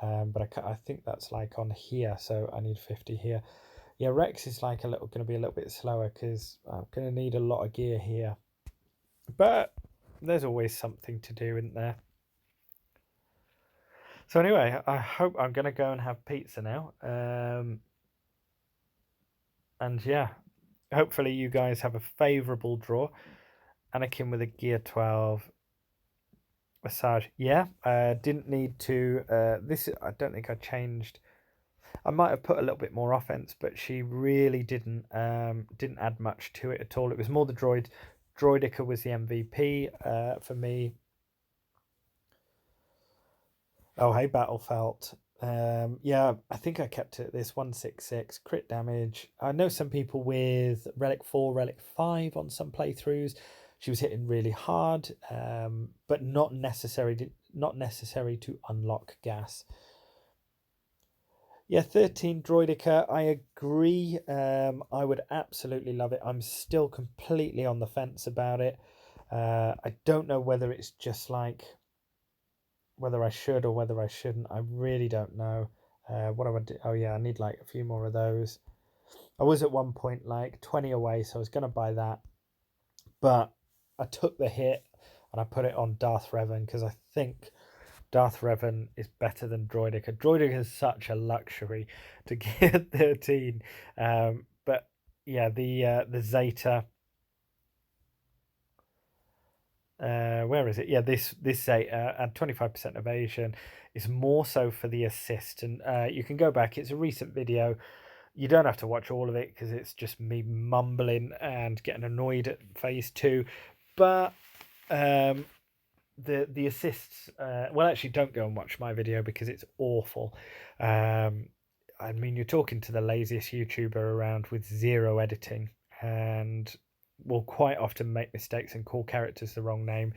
But I think that's like on here, so I need 50 here. Yeah, Rex is like going to be a little bit slower because I'm going to need a lot of gear here. But there's always something to do, isn't there? So anyway, I hope I'm going to go and have pizza now. And yeah, hopefully you guys have a favourable draw. Anakin with a Gear 12. Asajj, yeah, didn't need to... this, I don't think I changed... I might have put a little bit more offense, but she really didn't add much to it at all. It was more the droid. Droidica was the MVP for me. Oh, hey, Battlefelt. Yeah, I think I kept it at this 166 crit damage. I know some people with Relic 4, Relic 5 on some playthroughs. She was hitting really hard, but not necessarily not necessary to unlock gas. Yeah, 13 Droidica, I agree. I would absolutely love it. I'm still completely on the fence about it. I don't know whether it's just like whether I should or whether I shouldn't. I really don't know. What I would do? Oh yeah, I need like a few more of those. I was at one point like 20 away, so I was going to buy that, but I took the hit and I put it on Darth Revan because I think Darth Revan is better than Droidica. Droidica is such a luxury to get 13. But yeah, the Zeta. Where is it? Yeah, this Zeta at 25% evasion is more so for the assist, and you can go back. It's a recent video. You don't have to watch all of it because it's just me mumbling and getting annoyed at phase 2. But the assists, well, actually, don't go and watch my video because it's awful. I mean, you're talking to the laziest YouTuber around with zero editing and will quite often make mistakes and call characters the wrong name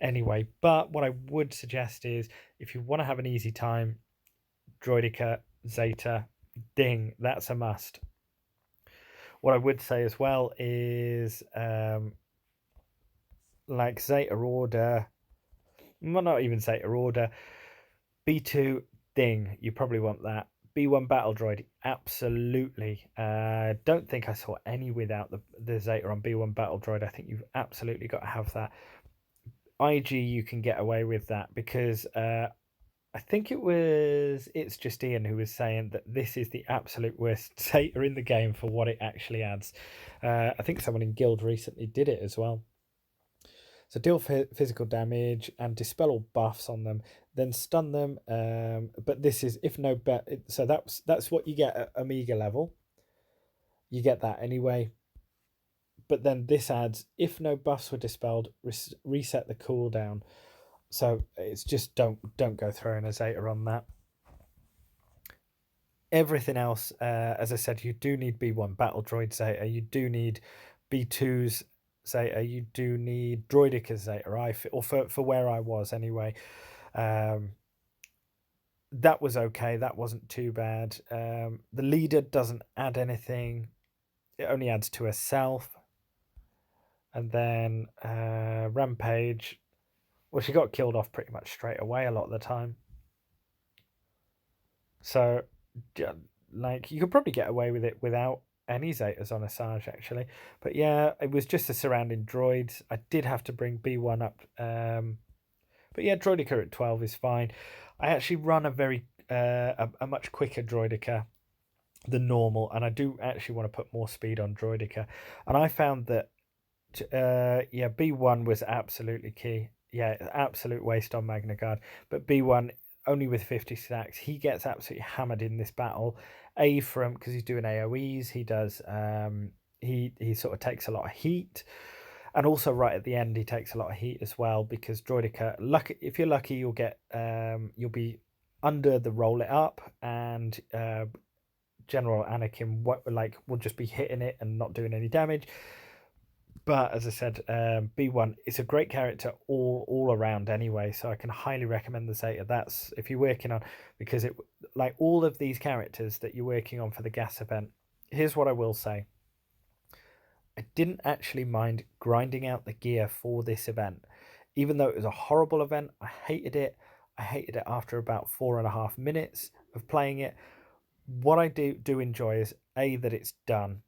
anyway. But what I would suggest is if you want to have an easy time, Droidica, Zeta, ding, that's a must. What I would say as well is like Zeta Order, well, not even Zeta Order, B2, ding, you probably want that. B1 Battle Droid, absolutely. Don't think I saw any without the Zeta on B1 Battle Droid. I think you've absolutely got to have that. IG, you can get away with that because I think it's just Ian who was saying that this is the absolute worst Zeta in the game for what it actually adds. I think someone in Guild recently did it as well. So deal physical damage and dispel all buffs on them, then stun them. But this is if no bet. So that's what you get at Omega level. You get that anyway. But then this adds if no buffs were dispelled, reset the cooldown. So it's just don't go throwing a Zeta on that. Everything else, as I said, you do need B1 Battle Droid Zeta. You do need B2's Zeta. You do need Droidica Zeta. Or for where I was anyway. That was okay. That wasn't too bad. The leader doesn't add anything. It only adds to herself. And then Rampage. Well, she got killed off pretty much straight away a lot of the time. So, like, you could probably get away with it without any Zetas on Asajj, actually. But yeah, it was just the surrounding droids. I did have to bring B1 up. But yeah, Droidica at 12 is fine. I actually run a much quicker Droidica than normal, and I do actually want to put more speed on Droidica. And I found that, yeah, B1 was absolutely key. Yeah, absolute waste on Magna Guard. But B1, only with 50 stacks, he gets absolutely hammered in this battle. Because he's doing AoEs, he does, he sort of takes a lot of heat. And also right at the end, he takes a lot of heat as well because Droidica, if you're lucky, you'll you'll be under the roll it up, and General Anakin will just be hitting it and not doing any damage. But as I said, B1 is a great character all around anyway, so I can highly recommend the Zeta. That's if you're working on, because it like all of these characters that you're working on for the gas event. Here's what I will say. I didn't actually mind grinding out the gear for this event. Even though it was a horrible event, I hated it. I hated it after about 4.5 minutes of playing it. What I do enjoy is that it's done.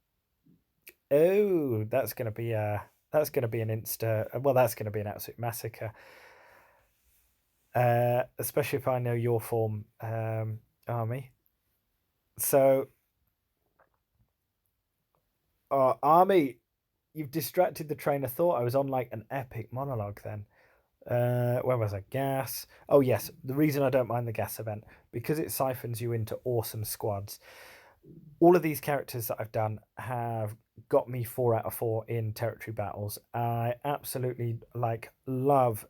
Oh, that's gonna be an insta. Well, that's gonna be an absolute massacre. Especially if I know your form, army. So, army, you've distracted the train of thought. I was on like an epic monologue then. Where was I? Gas. Oh yes, the reason I don't mind the gas event because it siphons you into awesome squads. All of these characters that I've done have got me 4 out of 4 in territory battles. I absolutely love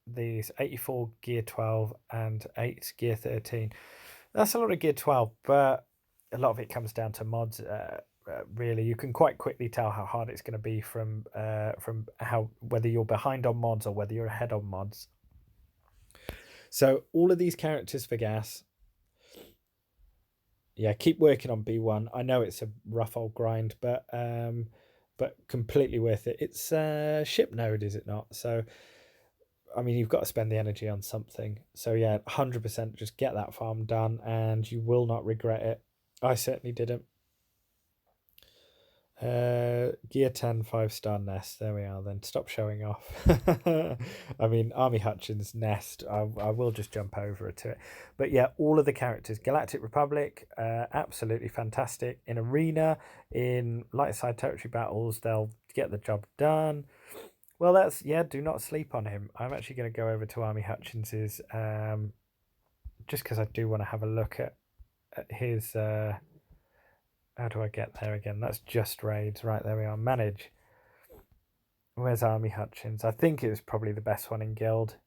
these 84 gear 12 and 8 gear 13. That's a lot of gear 12, but a lot of it comes down to mods. Really, you can quite quickly tell how hard it's going to be from how whether you're behind on mods or whether you're ahead on mods. So all of these characters for gas. Yeah, keep working on B1. I know it's a rough old grind, but completely worth it. It's ship node, is it not? So I mean, you've got to spend the energy on something. So yeah, 100% just get that farm done and you will not regret it. I certainly didn't. Gear 10 5-star nest. There we are then. Stop showing off. I mean, Army Hutchins nest. I will just jump over to it. But yeah, all of the characters. Galactic Republic, absolutely fantastic. In Arena, in light side territory battles, they'll get the job done. Well, that's, yeah, do not sleep on him. I'm actually going to go over to Army Hutchins's, just because I do want to have a look at his, how do I get there again? That's just raids. Right, there we are. Manage. Where's Army Hutchins? I think it was probably the best one in Guild.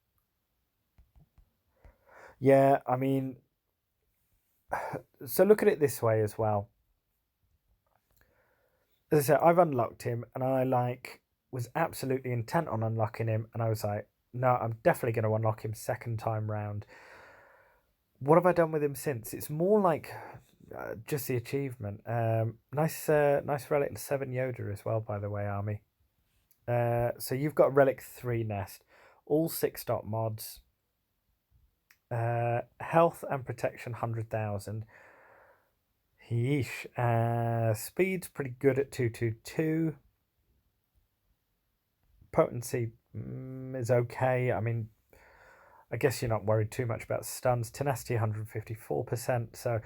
Yeah, I mean, so look at it this way as well. As I said, I've unlocked him and I was absolutely intent on unlocking him. And I was like, no, I'm definitely going to unlock him second time round. What have I done with him since? It's more like just the achievement. Nice relic 7 Yoda as well, by the way, Army. So you've got relic 3 nest, all 6-dot mods. Health and protection 100,000. Yeesh. Speed's pretty good at 222. Potency is okay. I mean, I guess you're not worried too much about stuns. Tenacity 154%. So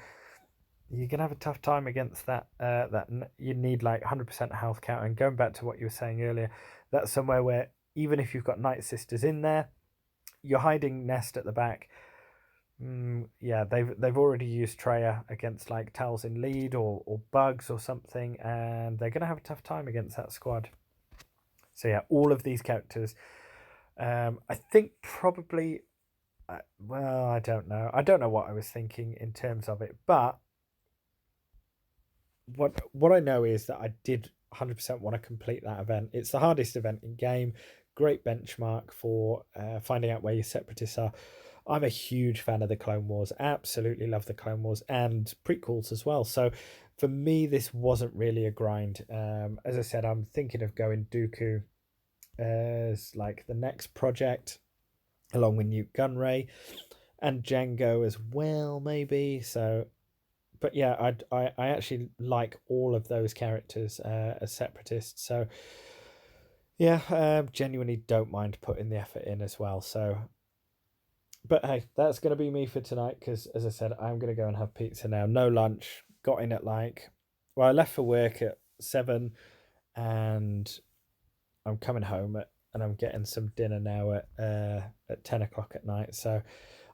you're gonna have a tough time against that. That you need like 100% health count. And going back to what you were saying earlier, that's somewhere where even if you've got Night Sisters in there, you're hiding nest at the back. Yeah, they've already used Treya against like Tals in lead or bugs or something, and they're gonna have a tough time against that squad. So yeah, all of these characters. I think probably. Well, I don't know. I don't know what I was thinking in terms of it, but what I know is that I did 100% want to complete that event. It's the hardest event in game. Great benchmark for finding out where your separatists are. I'm a huge fan of the Clone Wars. Absolutely love the Clone Wars and prequels as well. So for me, this wasn't really a grind. As I said, I'm thinking of going Dooku as like the next project, along with Newt Gunray and Django as well, maybe. So, but yeah, I actually like all of those characters as separatists. So yeah, genuinely don't mind putting the effort in as well. So, but hey, that's going to be me for tonight because, as I said, I'm going to go and have pizza now. No lunch. Got in at I left for work at 7 and I'm coming home and I'm getting some dinner now at 10 o'clock at night. So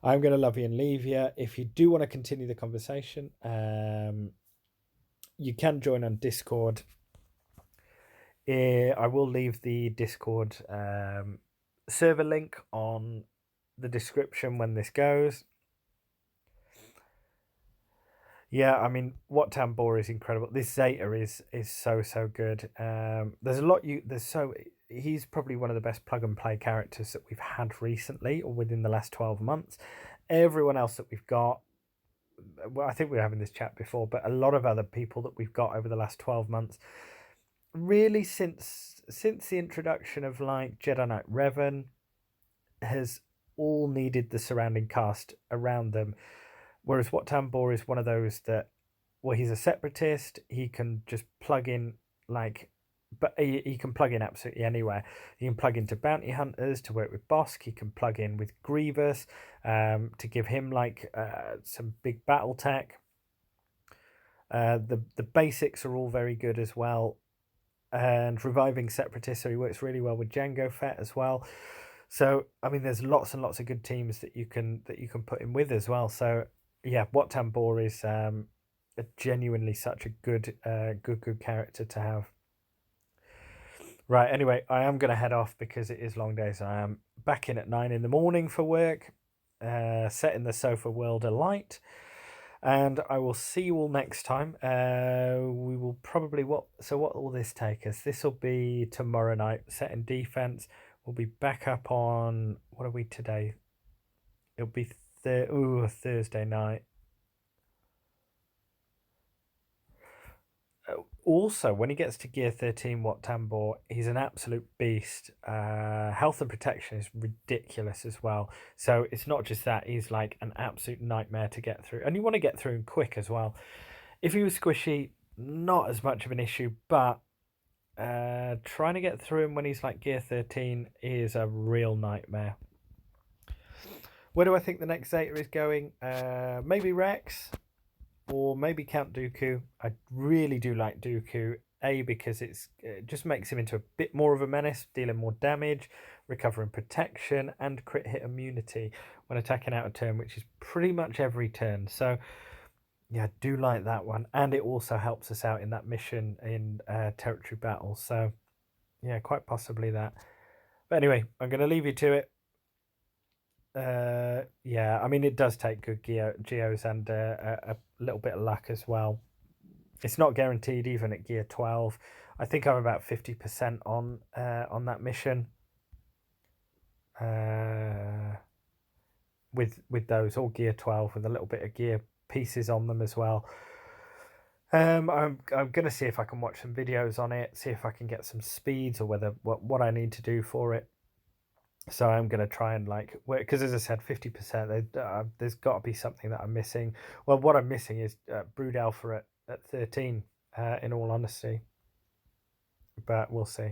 I'm going to love you and leave you. If you do want to continue the conversation, you can join on Discord. I will leave the Discord server link on the description when this goes. Yeah, I mean, Wat Tambor is incredible. This Zeta is so good. There's a lot he's probably one of the best plug and play characters that we've had recently or within the last 12 months. Everyone else that we've got, well, I think we were having this chat before, but a lot of other people that we've got over the last 12 months, really since the introduction of like Jedi Knight Revan, has all needed the surrounding cast around them. Whereas Wat Tambor is one of those that, well, he's a separatist. He can just plug in but he can plug in absolutely anywhere. He can plug into bounty hunters to work with Bosk. He can plug in with Grievous to give him some big battle tech. The basics are all very good as well, and reviving separatists, so he works really well with Jango Fett as well. So I mean, there's lots and lots of good teams that you can put him with as well. So yeah, Wat Tambor is genuinely such a good character to have. Right, anyway, I am going to head off because it is long days. I am back in at 9 in the morning for work, setting the sofa world alight. And I will see you all next time. We will probably, what will this take us? This will be tomorrow night, setting defense. We'll be back up on, what are we today? It'll be Thursday night. Also, when he gets to gear 13 Wat Tambor, he's an absolute beast. Health and protection is ridiculous as well. So it's not just that, he's like an absolute nightmare to get through. And you want to get through him quick as well. If he was squishy, not as much of an issue, but trying to get through him when he's like gear 13 is a real nightmare. Where do I think the next Zeta is going? Maybe Rex, or maybe Count Dooku. I really do like Dooku, because it just makes him into a bit more of a menace, dealing more damage, recovering protection, and crit hit immunity when attacking out of turn, which is pretty much every turn. So yeah, I do like that one, and it also helps us out in that mission in territory battle. So yeah, quite possibly that. But anyway, I'm going to leave you to it. Yeah, I mean, it does take good geos and a little bit of luck as well. It's not guaranteed even at gear 12. I think I'm about 50% on that mission. With those all gear 12 with a little bit of gear pieces on them as well. I'm gonna see if I can watch some videos on it, see if I can get some speeds or what I need to do for it. So I'm gonna try and because as I said, 50%. There's got to be something that I'm missing. Well, what I'm missing is Brood Alpha at 13. In all honesty, but we'll see.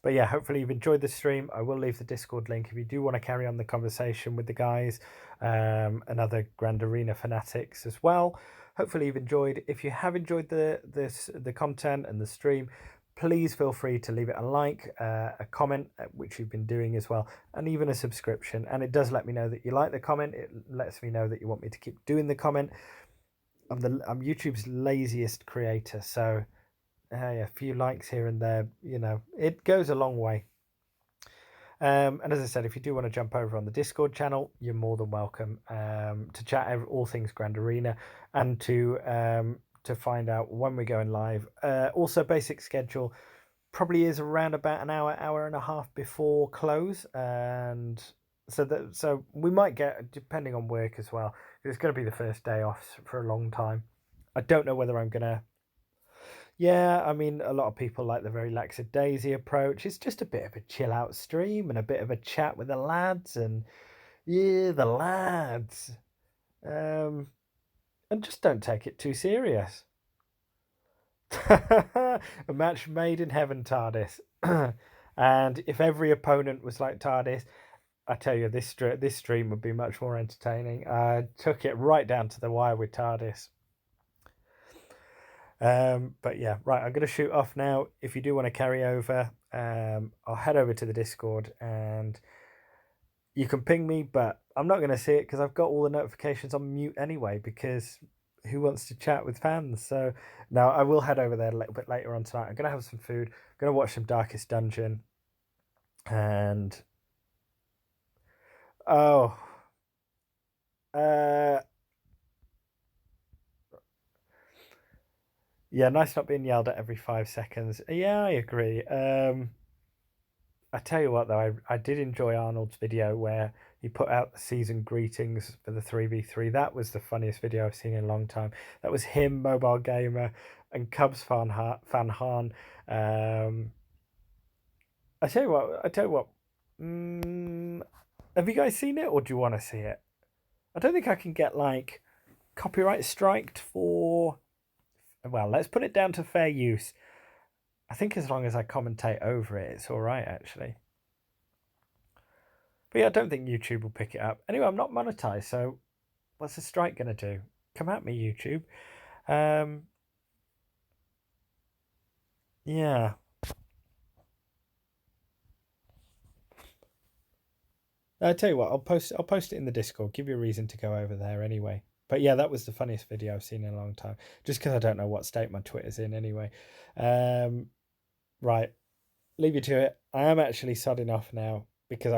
But yeah, hopefully you've enjoyed the stream. I will leave the Discord link if you do want to carry on the conversation with the guys and other Grand Arena fanatics as well. Hopefully you've enjoyed. If you have enjoyed the content and the stream, please feel free to leave it a like, a comment, which you've been doing as well, and even a subscription. And it does let me know that you like the comment. It lets me know that you want me to keep doing the comment. I'm YouTube's laziest creator, so a few likes here and there, it goes a long way. And as I said, if you do want to jump over on the Discord channel, you're more than welcome to chat all things Grand Arena and to find out when we're going live. Also, basic schedule probably is around about an hour and a half before close, and so we might get, depending on work as well. It's going to be the first day off for a long time. I don't know whether I'm gonna. Yeah, I mean, a lot of people like the very lackadaisy approach. It's just a bit of a chill out stream and a bit of a chat with the lads, and yeah, the lads. And just don't take it too serious. A match made in heaven, TARDIS. And if every opponent was like TARDIS, I tell you, this stream would be much more entertaining. I took it right down to the wire with TARDIS. But yeah, right, I'm going to shoot off now. If you do want to carry over, I'll head over to the Discord and you can ping me, but I'm not going to see it because I've got all the notifications on mute anyway, because who wants to chat with fans? So now I will head over there a little bit later on tonight. I'm going to have some food, I'm going to watch some Darkest Dungeon, and yeah, nice not being yelled at every 5 seconds. Yeah, I agree. I tell you what, though, I did enjoy Arnold's video where he put out the season greetings for the 3v3. That was the funniest video I've seen in a long time. That was him, Mobile Gamer, and Cubs fan Han. I tell you what. Have you guys seen it, or do you want to see it? I don't think I can get copyright striked for. Well, let's put it down to fair use. I think as long as I commentate over it, it's all right, actually. But yeah, I don't think YouTube will pick it up. Anyway, I'm not monetized, so what's the strike going to do? Come at me, YouTube. Yeah. I tell you what, I'll post it in the Discord. Give you a reason to go over there anyway. But yeah, that was the funniest video I've seen in a long time. Just because I don't know what state my Twitter's in anyway. Right, leave you to it. I am actually sodding off now because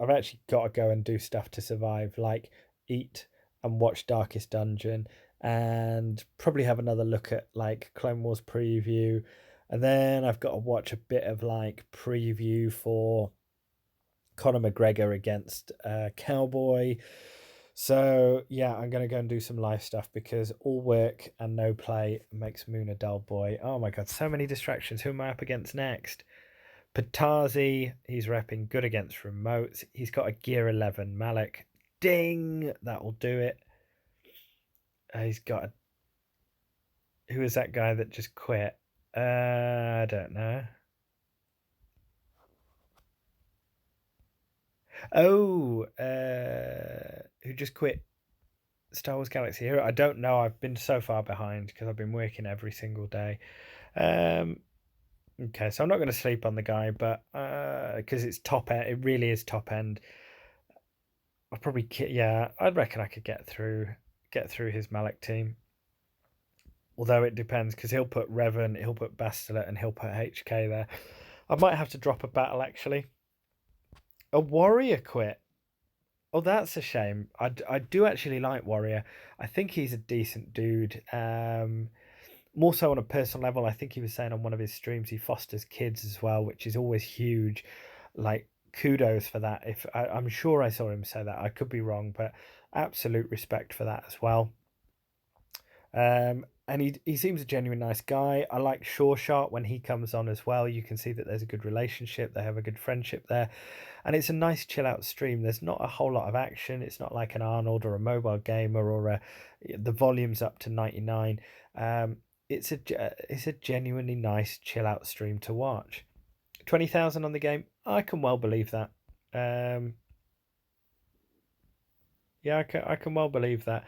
I've actually got to go and do stuff to survive, like eat and watch Darkest Dungeon, and probably have another look at Clone Wars preview, and then I've got to watch a bit of preview for Conor McGregor against Cowboy. So yeah, I'm gonna go and do some live stuff because all work and no play makes Moon a dull boy. Oh my god, so many distractions. Who am I up against next? Patazi, he's repping good against remotes. He's got a gear 11 Malik. Ding, that will do it. He's got a... Who is that guy that just quit? I don't know. Oh, who just quit Star Wars Galaxy Hero? I don't know. I've been so far behind because I've been working every single day. Okay, so I'm not going to sleep on the guy, but because it's top end, it really is top end. I'll probably, yeah, I'd reckon I could get through his Malik team. Although it depends because he'll put Revan, he'll put Bastila, and he'll put HK there. I might have to drop a battle actually. A warrior quit. Oh, that's a shame. I do actually like Warrior. I think he's a decent dude. More so on a personal level. I think he was saying on one of his streams he fosters kids as well, which is always huge. Like kudos for that. If I'm sure I saw him say that, I could be wrong, but absolute respect for that as well. And he seems a genuine nice guy. I like Sure Shot when he comes on as well. You can see that there's a good relationship. They have a good friendship there. And it's a nice chill out stream. There's not a whole lot of action. It's not like an Arnold or a mobile gamer or the volume's up to 99. It's a genuinely nice chill out stream to watch. 20,000 on the game. I can well believe that. Yeah, I can well believe that.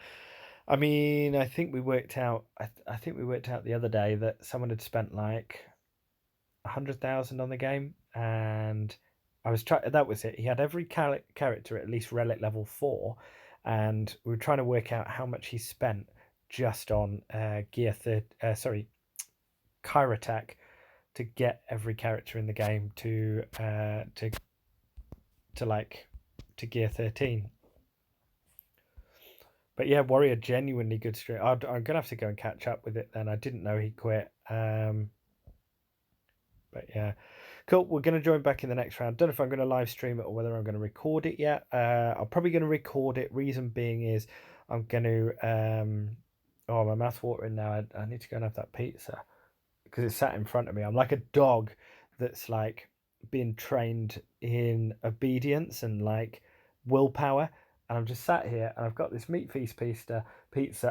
I mean, I think we worked out. I think we worked out the other day that someone had spent like 100,000 on the game, and I was trying. That was it. He had every character at least relic level 4, and we were trying to work out how much he spent just on gear third. Sorry, Kyratek to get every character in the game to gear 13. But yeah, Warrior genuinely good stream. I'm gonna have to go and catch up with it then. I didn't know he quit. But yeah, cool. We're gonna join back in the next round. Don't know if I'm gonna live stream it or whether I'm gonna record it yet. I'm probably gonna record it. Reason being is I'm gonna oh, my mouth's watering now. I need to go and have that pizza because it's sat in front of me. I'm like a dog that's like being trained in obedience and like willpower. And I'm just sat here and I've got this meat feast pizza.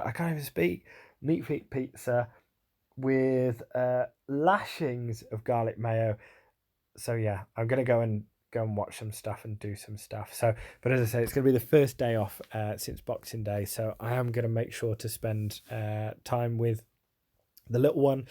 I can't even speak. Meat feast pizza with lashings of garlic mayo. So yeah, I'm gonna go and watch some stuff and do some stuff. So, but as I say, it's gonna be the first day off since Boxing Day. So I am gonna make sure to spend time with the little one.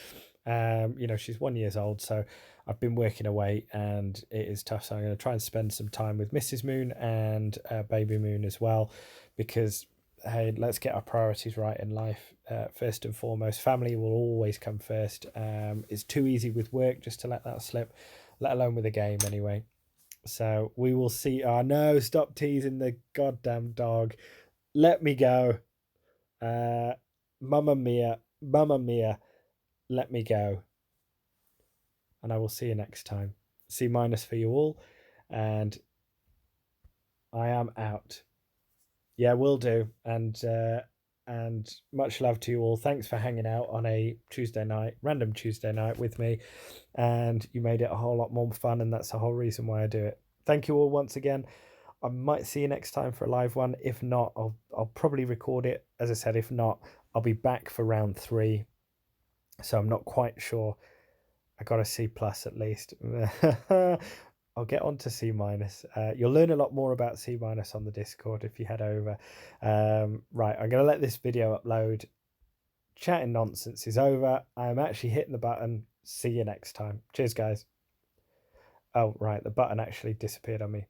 She's 1 year old, so I've been working away and it is tough. So I'm going to try and spend some time with Mrs. Moon and Baby Moon as well, because hey, let's get our priorities right in life. First and foremost, family will always come first. It's too easy with work just to let that slip, let alone with a game anyway. So we will see. Oh no, stop teasing the goddamn dog. Let me go. Mamma mia, mamma mia. Let me go. And I will see you next time. C- for you all. And I am out. Yeah, will do. And much love to you all. Thanks for hanging out on a Tuesday night, random Tuesday night with me. And you made it a whole lot more fun, and that's the whole reason why I do it. Thank you all once again. I might see you next time for a live one. If not, I'll probably record it. As I said, if not, I'll be back for round 3. So I'm not quite sure. I got a C+ at least. I'll get on to C-. You'll learn a lot more about C- on the Discord if you head over. Right, I'm going to let this video upload. Chatting nonsense is over. I'm actually hitting the button. See you next time. Cheers, guys. Oh, right, the button actually disappeared on me.